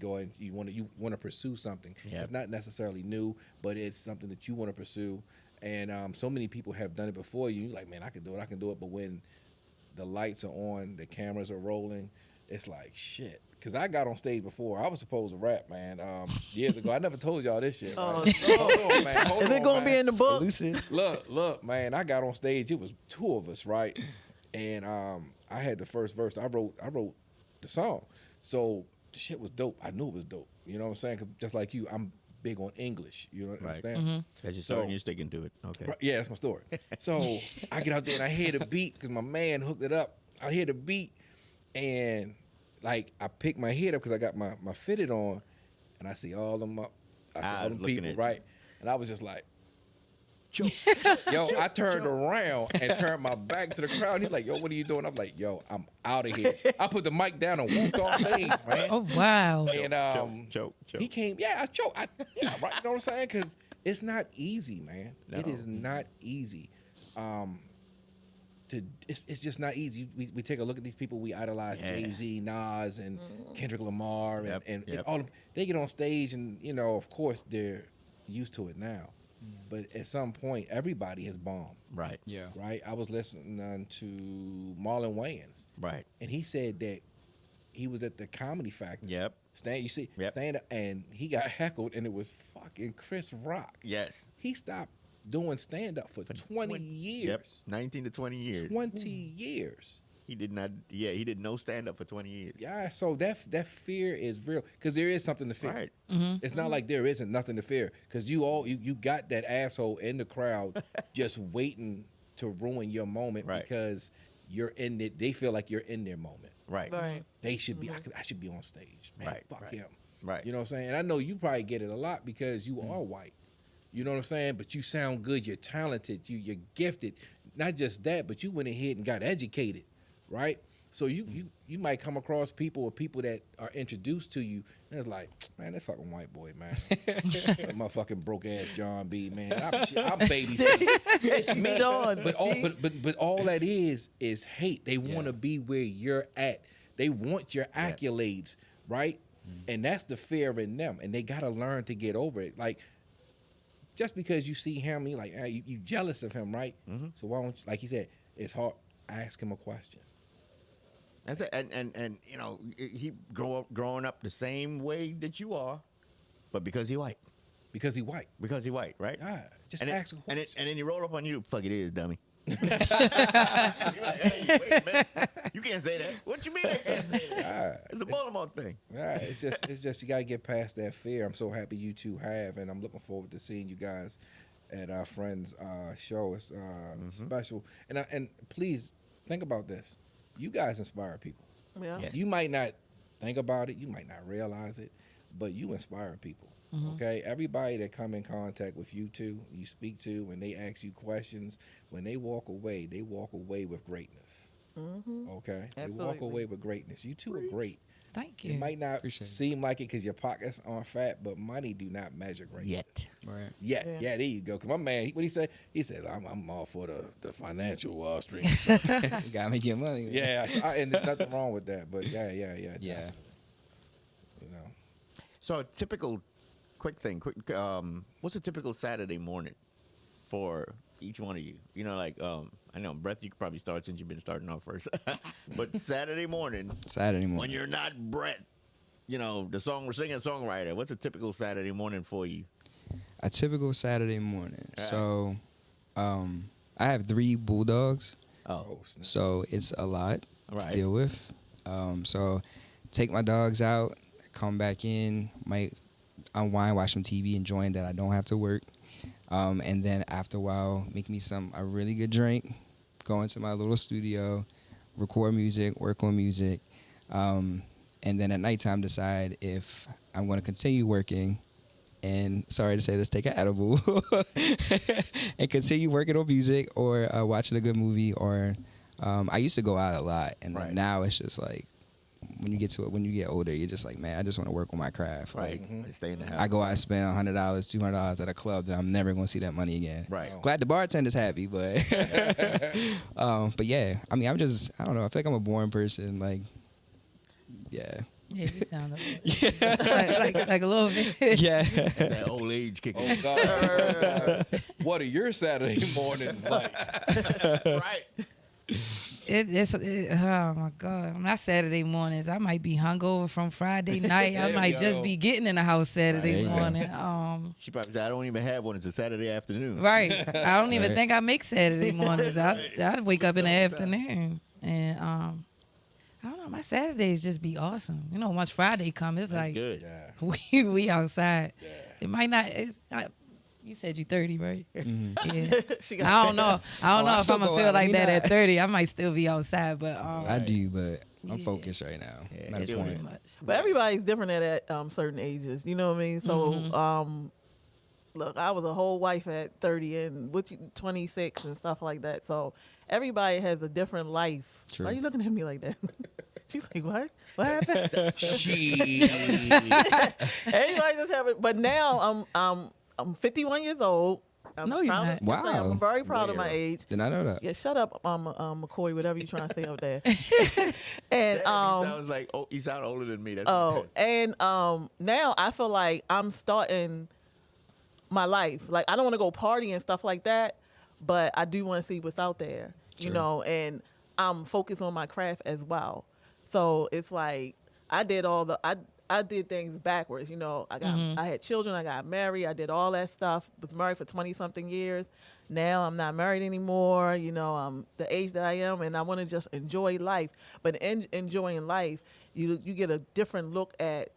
go and you want to pursue something. Yep. It's not necessarily new, but it's something that you want to pursue. And so many people have done it before you. You're like, man, I can do it. But when the lights are on, the cameras are rolling, it's like shit. Because I got on stage before. I was supposed to rap, man, years ago. I never told y'all this shit. Oh, Right? Hold on, man. Is it gonna be in the book? Lucid. Look, man, I got on stage. It was two of us, right? And I had the first verse. I wrote the song. So the shit was dope. I knew it was dope. You know what I'm saying? 'Cause just like you, I'm big on English. You know what Right. understand? That's your So- story and you're sticking to it. Okay. Right, yeah, that's my story. So I get out there and I hear the beat because my man hooked it up. I hear the beat and like I pick my head up because I got my fitted on and I see all them up. I see all Eyes them looking people, at you. right? And I was just like, yo, I turned around and turned my back to the crowd. He's like, yo, what are you doing? I'm like, yo, I'm out of here. I put the mic down and walked off stage, man. Oh wow. And choke. he came, I choked. Right, you know what I'm saying? Because it's not easy, man. It No. is not easy. It's just not easy. We take a look at these people we idolize, Yeah. Jay-Z, Nas, and Kendrick Lamar, and, Yep, and yep. all of, they get on stage and of course they're used to it now. But at some point, everybody has bombed, Right. Yeah. right? I was listening to Marlon Wayans, Right. and he said that he was at the Comedy Factory. Yep. Stand up, and he got heckled, and it was fucking Chris Rock. Yes. He stopped doing stand up for 20 years. Yep. 19 to 20 years. 20 years. He did not. Yeah, he did no stand up for 20 years. Yeah, so that fear is real because there is something to fear. Right. It's not like there isn't nothing to fear because you got that asshole in the crowd just waiting to ruin your moment Right. because you're in it. They feel like you're in their moment. Right. Right. They should be. I should be on stage. Man, Right, fuck right, him. right. You know what I'm saying? And I know you probably get it a lot because you are white. You know what I'm saying? But you sound good. You're talented. You're gifted. Not just that, but you went ahead and got educated, right? So you might come across people or people that are introduced to you, and it's like, man, that fucking white boy, man, that motherfucking broke ass John B, man. I'm baby face. It's me, John but all that is hate. They want to be where you're at. They want your accolades, right? And that's the fear in them, and they gotta learn to get over it. Like, just because you see him, you like, you jealous of him, right? So why don't you, like he said, it's hard. Ask him a question. That's it. And he growing up the same way that you are, but because he white. Because he white. Because he white, right? Just and ask a and question. then you roll up on you. Fuck it is, dummy. You're like, hey, wait a minute. You can't say that. What you mean I can't say that? It's a Baltimore thing. It's just you gotta get past that fear. I'm so happy you two have, and I'm looking forward to seeing you guys at our friend's show. It's special. And please think about this. You guys inspire people. Yeah. Yes. You might not think about it, you might not realize it, but you inspire people. Okay, everybody that come in contact with you two, you speak to, when they ask you questions, when they walk away with greatness. Okay, they walk Absolutely. away with greatness. You two are great. Thank you. It might not Appreciate it. seem like it because your pockets aren't fat, but money do not measure great. Yet. Right. Yeah, Yeah. yeah, there you go. Cause my man, what he said? He said, "I'm all for the financial stream." So, Gotta make your money. yeah, and there's nothing wrong with that. But yeah, Yeah. definitely. You know, So a typical, quick, what's a typical Saturday morning for each one of you? You know, like I know, Brett, you could probably start since you've been starting off first. But Saturday morning, Saturday morning. when you're not Brett, you know, the songwriter, what's a typical Saturday morning for you? A typical Saturday morning. Yeah. So, I have 3 bulldogs, Oh, snap. so it's a lot Right. to deal with. So, take my dogs out, come back in, might unwind, watch some TV, enjoying that I don't have to work. And then after a while, make me a really good drink, go into my little studio, record music, work on music, and then at nighttime decide if I'm going to continue working. And sorry to say this, take an edible and continue working on music or watching a good movie. Or I used to go out a lot, and Right. then now it's just like when you get older, you're just like, man, I just want to work on my craft. right. Like Stay in the house. I go out and spend $100, $200 at a club that I'm never going to see that money again. Right. Glad the bartender's happy, but but yeah, I mean, I don't know. I feel like I'm a boring person. Like, yeah. Yeah, you sound like a little bit. Yeah. That old age kicking. Oh God, what are your Saturday mornings like? Right. Oh my God! My Saturday mornings, I might be hungover from Friday night. I There might we just go. be getting in the house Saturday There you go. morning. She probably said, I don't even have one. It's a Saturday afternoon. Right. I don't even Right. think I make Saturday mornings. I wake up in the afternoon, and I don't know. My Saturdays just be awesome. You know, once Friday come, it's That's like good. Yeah. we outside. Yeah. It might not. You said you 30, right? Yeah. She got I don't know. I don't Oh, I know if still I'm gonna go feel out. Let like me that not. at 30. I might still be outside, but I do, but I'm Yeah. focused right now. Yeah, I'm at a doing point. much. But everybody's different at certain ages. You know what I mean? So, Mm-hmm. look, I was a whole wife at 30 and 26 and stuff like that. So everybody has a different life. True. Why are you looking at me like that? She's like, what? What happened? She. Everybody just have it. But now I'm 51 years old. I'm No, you're proud not. of- just saying, Wow. I'm very proud of my Wow. age. Did I know that? Yeah, shut up, McCoy, whatever you're trying to say up there. And He sounds like he sounds older than me. That's oh, and now I feel like I'm starting my life. Like I don't want to go party and stuff like that, but I do want to see what's out there, you Sure. know. And I'm focused on my craft as well. So it's like I did things backwards, you know. I had children, I got married, I did all that stuff. Was married for 20 something years. Now I'm not married anymore, you know. I'm the age that I am, and I want to just enjoy life. But in enjoying life, you get a different look at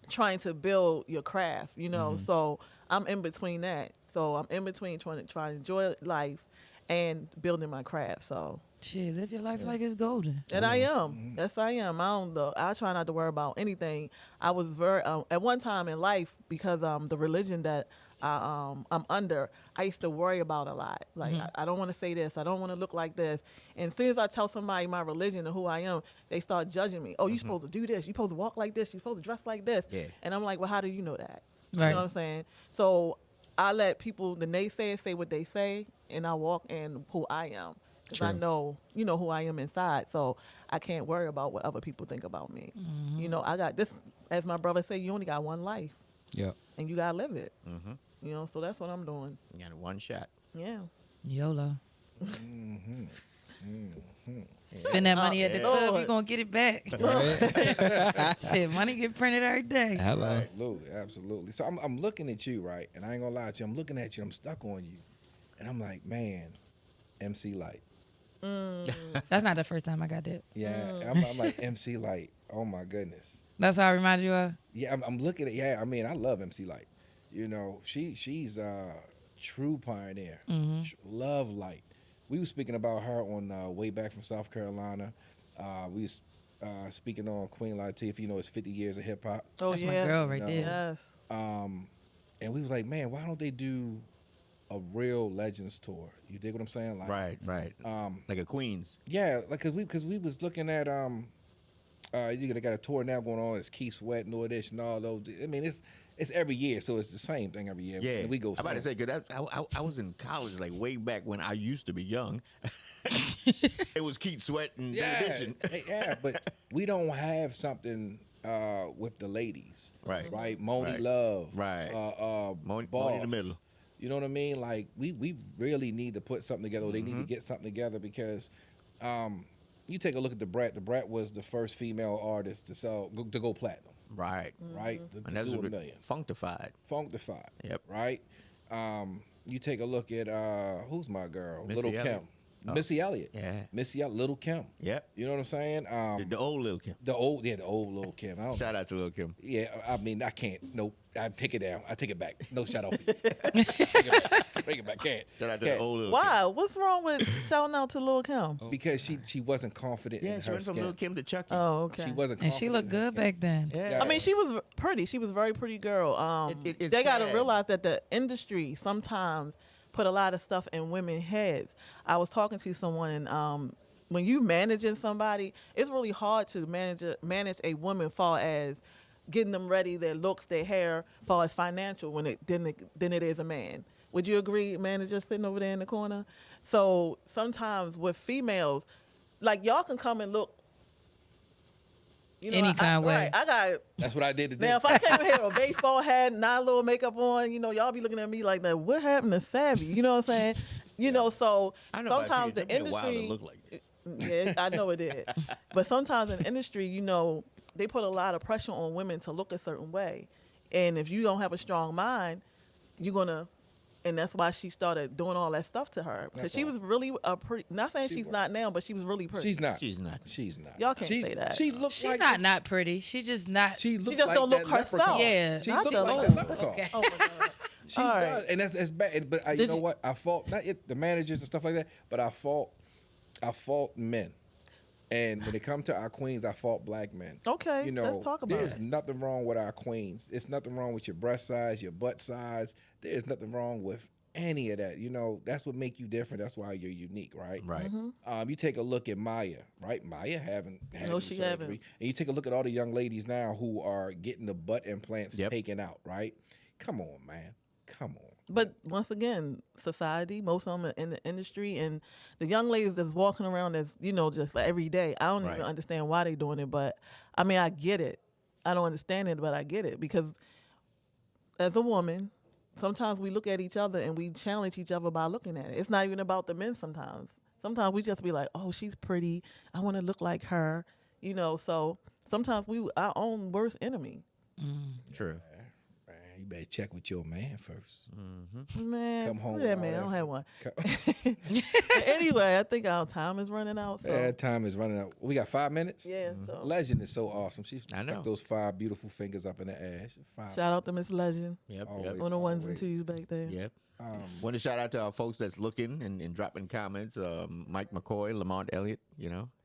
trying to build your craft, you know. So I'm in between that. So I'm in between trying to enjoy life and building my craft. So Shit, live your life like it's golden. and I am. Yes, I am. I try not to worry about anything. I was very at one time in life because the religion that I'm under, I used to worry about a lot. Like I don't want to say this. I don't want to look like this. And as soon as I tell somebody my religion and who I am, they start judging me. Oh, you're supposed to do this. You're supposed to walk like this. You're supposed to dress like this. Yeah. And I'm like, well, how do you know that? You Right. know what I'm saying? So I let people, the naysayers, say what they say, and I walk in who I am. Because I True. know, you know, who I am inside. So I can't worry about what other people think about me. You know, I got this, as my brother said, you only got one life Yep. and you got to live it. Mm-hmm. You know, so that's what I'm doing. You got one shot. Yeah. YOLO. Spend that money at the yeah. club, Lord. you're gonna get it back. Right? Shit, money get printed every day. Hello. Absolutely, absolutely. So I'm looking at you, right? And I ain't gonna lie to you. I'm looking at you. I'm stuck on you, and I'm like, man, MC Light. That's not the first time I got that. Yeah, and I'm like MC Light. Oh my goodness. That's how I remind you of. Yeah, I'm looking at. Yeah, I mean, I love MC Light. You know, she's a true pioneer. Love Light. We were speaking about her on way back from South Carolina. We was speaking on Queen Latifah. If you know, it's 50 years of hip hop. Oh, That's yeah. my girl right No. there. Yes. And we was like, man, why don't they do a real Legends tour? You dig what I'm saying? Like, Right. Like a Queens. Yeah, like cause we was looking at You got a tour now going on. It's Keith Sweat and all this and all those. I mean, it's every year, so it's the same thing every year. Yeah, And we go. I'm about to slow. say, cause I was in college like way back when I used to be young. It was Keith Sweat and David Edition. Yeah, but we don't have something with the ladies, Right. Right, Moni Right. Love, Right. Moni Boss. in the middle. You know what I mean? Like we really need to put something together. Or they need to get something together because you take a look at the Bret. The Bret was the first female artist to go platinum, Right. right? To And that's do what $1 million. Functified. Functified. Yep. Right. You take a look at who's my girl, Missy Little Kim, Elliott. Oh. Missy Elliott. Yeah. Missy Elliott, Little Kim. Yep. You know what I'm saying? The old Lil Kim. The old Little Kim. I don't Shout out to Lil Kim. Yeah, I mean, I can't. Nope. I take it down. I take it back. No shout out. Bring it back. Can't. Shout out to Can't. the old Lil Kim. Why? What's wrong with shouting out to Lil Kim? Because she wasn't confident Yeah, in she her went from skin. Lil Kim to Chucky. Oh, okay. She wasn't And confident she looked in her good skin. back then. Yeah. I mean, she was pretty. She was a very pretty girl. It's They got to sad. realize that the industry sometimes put a lot of stuff in women's heads. I was talking to someone, and when you managing somebody, it's really hard to manage a woman far as getting them ready, their looks, their hair, far as financial than it is a man. Would you agree, manager sitting over there in the corner? So sometimes with females, like y'all can come and look. Any kind of way. Right, I got. That's what I did today. Now, if I came in here with a baseball hat, not a little makeup on, y'all be looking at me like that. What happened to Savvy? You know what I'm saying? So I know about sometimes you. the It took me a while to industry. look like this. Yeah, I know it did. But sometimes in the industry, they put a lot of pressure on women to look a certain way. And if you don't have a strong mind, you're going to. And that's why she started doing all that stuff to her. Because That's she all. was really a pretty. Not saying She she's was. not now, but she was really pretty. She's not. She's not. She's not. Y'all can't say that. She looks She's like not pretty. She's just not. She looks just like don't look that leprechaun. herself. Yeah. She Not looks the like leprechaun. that leprechaun. Okay. Oh my God. She All does, right. and that's bad. But you Did know you- what? I fault not the managers and stuff like that, but I fault men. And when it comes to our queens, I fault black men. Okay, let's talk about there's it. nothing wrong with our queens. It's nothing wrong with your breast size, your butt size. There's nothing wrong with any of that. That's what make you different. That's why you're unique, right? Right. You take a look at Maya, right? Maya haven't had No, any she surgery. haven't. And you take a look at all the young ladies now who are getting the butt implants Yep. taken out, right? Come on, man. Come on. But once again, society, most of them are in the industry, and the young ladies that's walking around as, just like every day, I don't Right. even understand why they doing it, but I mean, I get it. I don't understand it, but I get it because as a woman, sometimes we look at each other and we challenge each other by looking at it. It's not even about the men sometimes. Sometimes we just be like, oh, she's pretty. I want to look like her, so sometimes we our own worst enemy. True. Man, you better check with your man first. Man, Come home screw with that all man. I that don't have one. Co- But anyway, I think our time is running out. So Yeah, time is running out. We got 5 minutes. yeah, so Legend is so awesome. She I know. stuck those 5 beautiful fingers up in the ass. 5. shout out to Miss Legend Yep. Always. Yep. on the ones and Always. twos back there. Yep. Want to shout out to our folks that's looking and dropping comments. Mike McCoy, Lamont Elliott.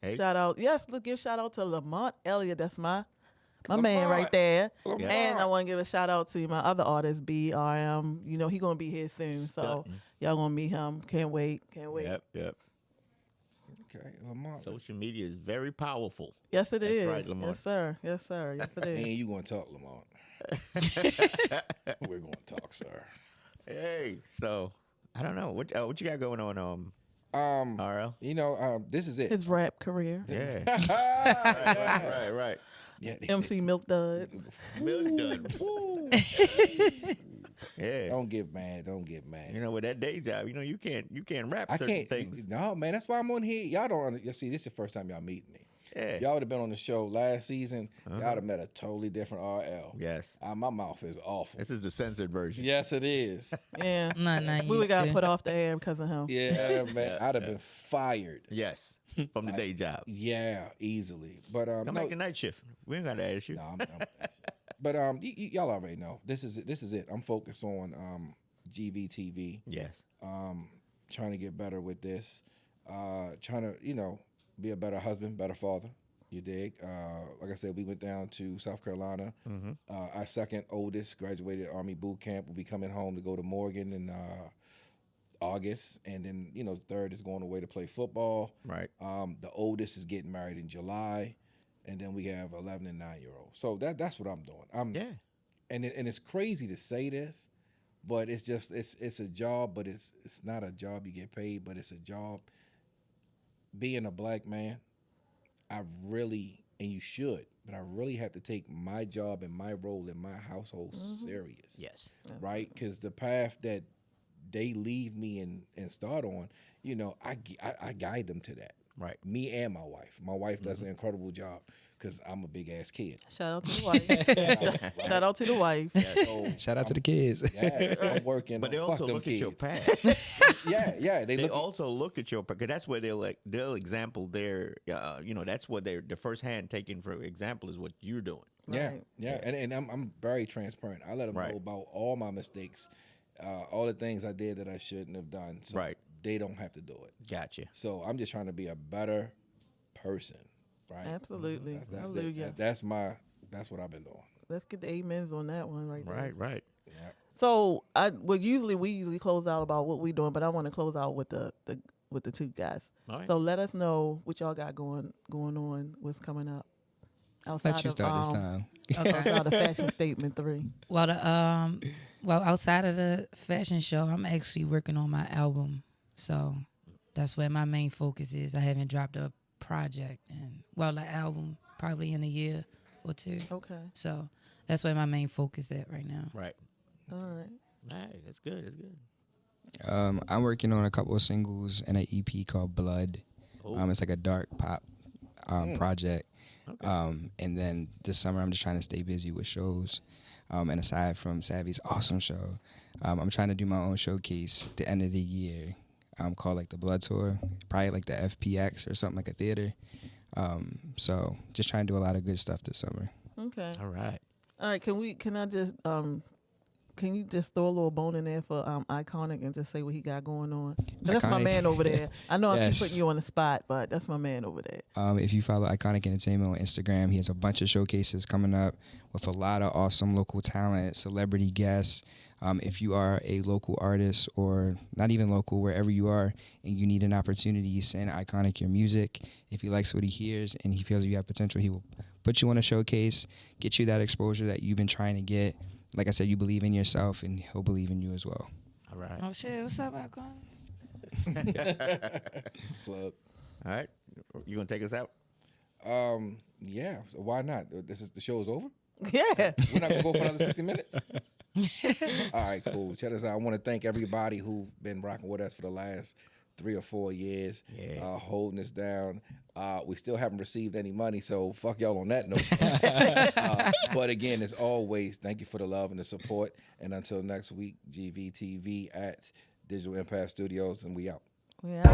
Hey. Shout out, yes, let's give shout out to Lamont Elliott. That's my man Lamont. right there. Lamont. And I want to give a shout out to my other artist, BRM. He gonna be here soon, so Dutton. y'all gonna meet him. Can't wait. Yep. Yep. Okay, Lamont. Social media is very powerful. Yes, it That's is. right, Lamont. Yes, sir. Yes, sir. Yes, it And is. you gonna talk, Lamont? We're gonna talk, sir. Hey. So I don't know what you got going on. RL. This is it. His rap career. Yeah. yeah. right. Yeah, MC Milk Dud. Milk done. Yeah. Don't get mad. Don't get mad. With that day job, you can't rap I certain can't. things. No, man. That's why I'm on here. Y'all don't. See, this is the first time y'all meeting me. Yeah. Y'all would have been on the show last season. Y'all would have met a totally different RL. Yes. My mouth is awful. This is the censored version. Yes, it is. Yeah. I'm not We used got to. put off the air because of him. Yeah, man. I'd have been fired. Yes. From the day job. Yeah, easily. But Come no, back a night shift. We ain't gotta ask you. no, but y'all already know. This is it. I'm focused on GVTV. Yes. Trying to get better with this. Trying to be a better husband, better father. You dig? Like I said, we went down to South Carolina. Our second oldest graduated Army boot camp. Will be coming home to go to Morgan in August, and then the third is going away to play football. Right. The oldest is getting married in July, and then we have 11 and 9-year-olds. So that's what I'm doing. Yeah. And it's crazy to say this, but it's just it's a job, but it's not a job you get paid, but it's a job. Being a black man, I really, and you should, but I really have to take my job and my role in my household serious. Yes. Right? Because the path that they leave me and start on, you know, I guide them to that. Right. Me and my wife. My wife does an incredible job because I'm a big ass kid. Shout out to the wife. Shout out to the wife. So Shout out to the kids. yeah, I'm working. But they fuck also them look kids. at your past. Yeah. They They look. also look at your because that's where they'll example their that's what the first hand taken for example is what you're doing. Yeah, Right. yeah, and I'm very transparent. I let them Right. know about all my mistakes, all the things I did that I shouldn't have done. So Right. they don't have to do it. Gotcha. So I'm just trying to be a better person, right? Absolutely. That's Hallelujah. it. That's what I've been doing. Let's get the amens on that one right there. Right. Yeah. So we usually close out about what we're doing, but I want to close out with the two guys. All right. So let us know what y'all got going on, what's coming up. Let you start this time. Outside of Fashion Statement 3. Well, outside of the fashion show, I'm actually working on my album, so that's where my main focus is. I haven't dropped a project the album probably in a year or two. Okay. So that's where my main focus at right now. Right. All right. All right. That's good. That's good. I'm working on a couple of singles and an EP called Blood. Oh. It's like a dark pop project. Okay. And then this summer, I'm just trying to stay busy with shows. And aside from Savvy's awesome show, I'm trying to do my own showcase at the end of the year called like the Blood Tour, probably like the FPX or something like a theater. So just trying to do a lot of good stuff this summer. Okay. All right. All right. Can you just throw a little bone in there for Iconic and just say what he got going on? That's my Iconic. man over there. I know I keep Yes. putting you on the spot, but that's my man over there. If you follow Iconic Entertainment on Instagram, he has a bunch of showcases coming up with a lot of awesome local talent, celebrity guests. If you are a local artist or not even local, wherever you are, and you need an opportunity, send Iconic your music. If he likes what he hears and he feels you have potential, he will put you on a showcase, get you that exposure that you've been trying to get. Like I said, you believe in yourself, and he'll believe in you as well. All right. Oh shit! What's up, Icon? Plug. All right. You gonna take us out? Yeah. So why not? The show's over. Yeah. We're not gonna go for another 60 minutes. All right, cool. Check us out. I want to thank everybody who've been rocking with us for the last 3 or 4 years, holding us down. We still haven't received any money, so fuck y'all on that note. But again, as always, thank you for the love and the support. And until next week, GVTV at Digital Impact Studios, and we out. We out.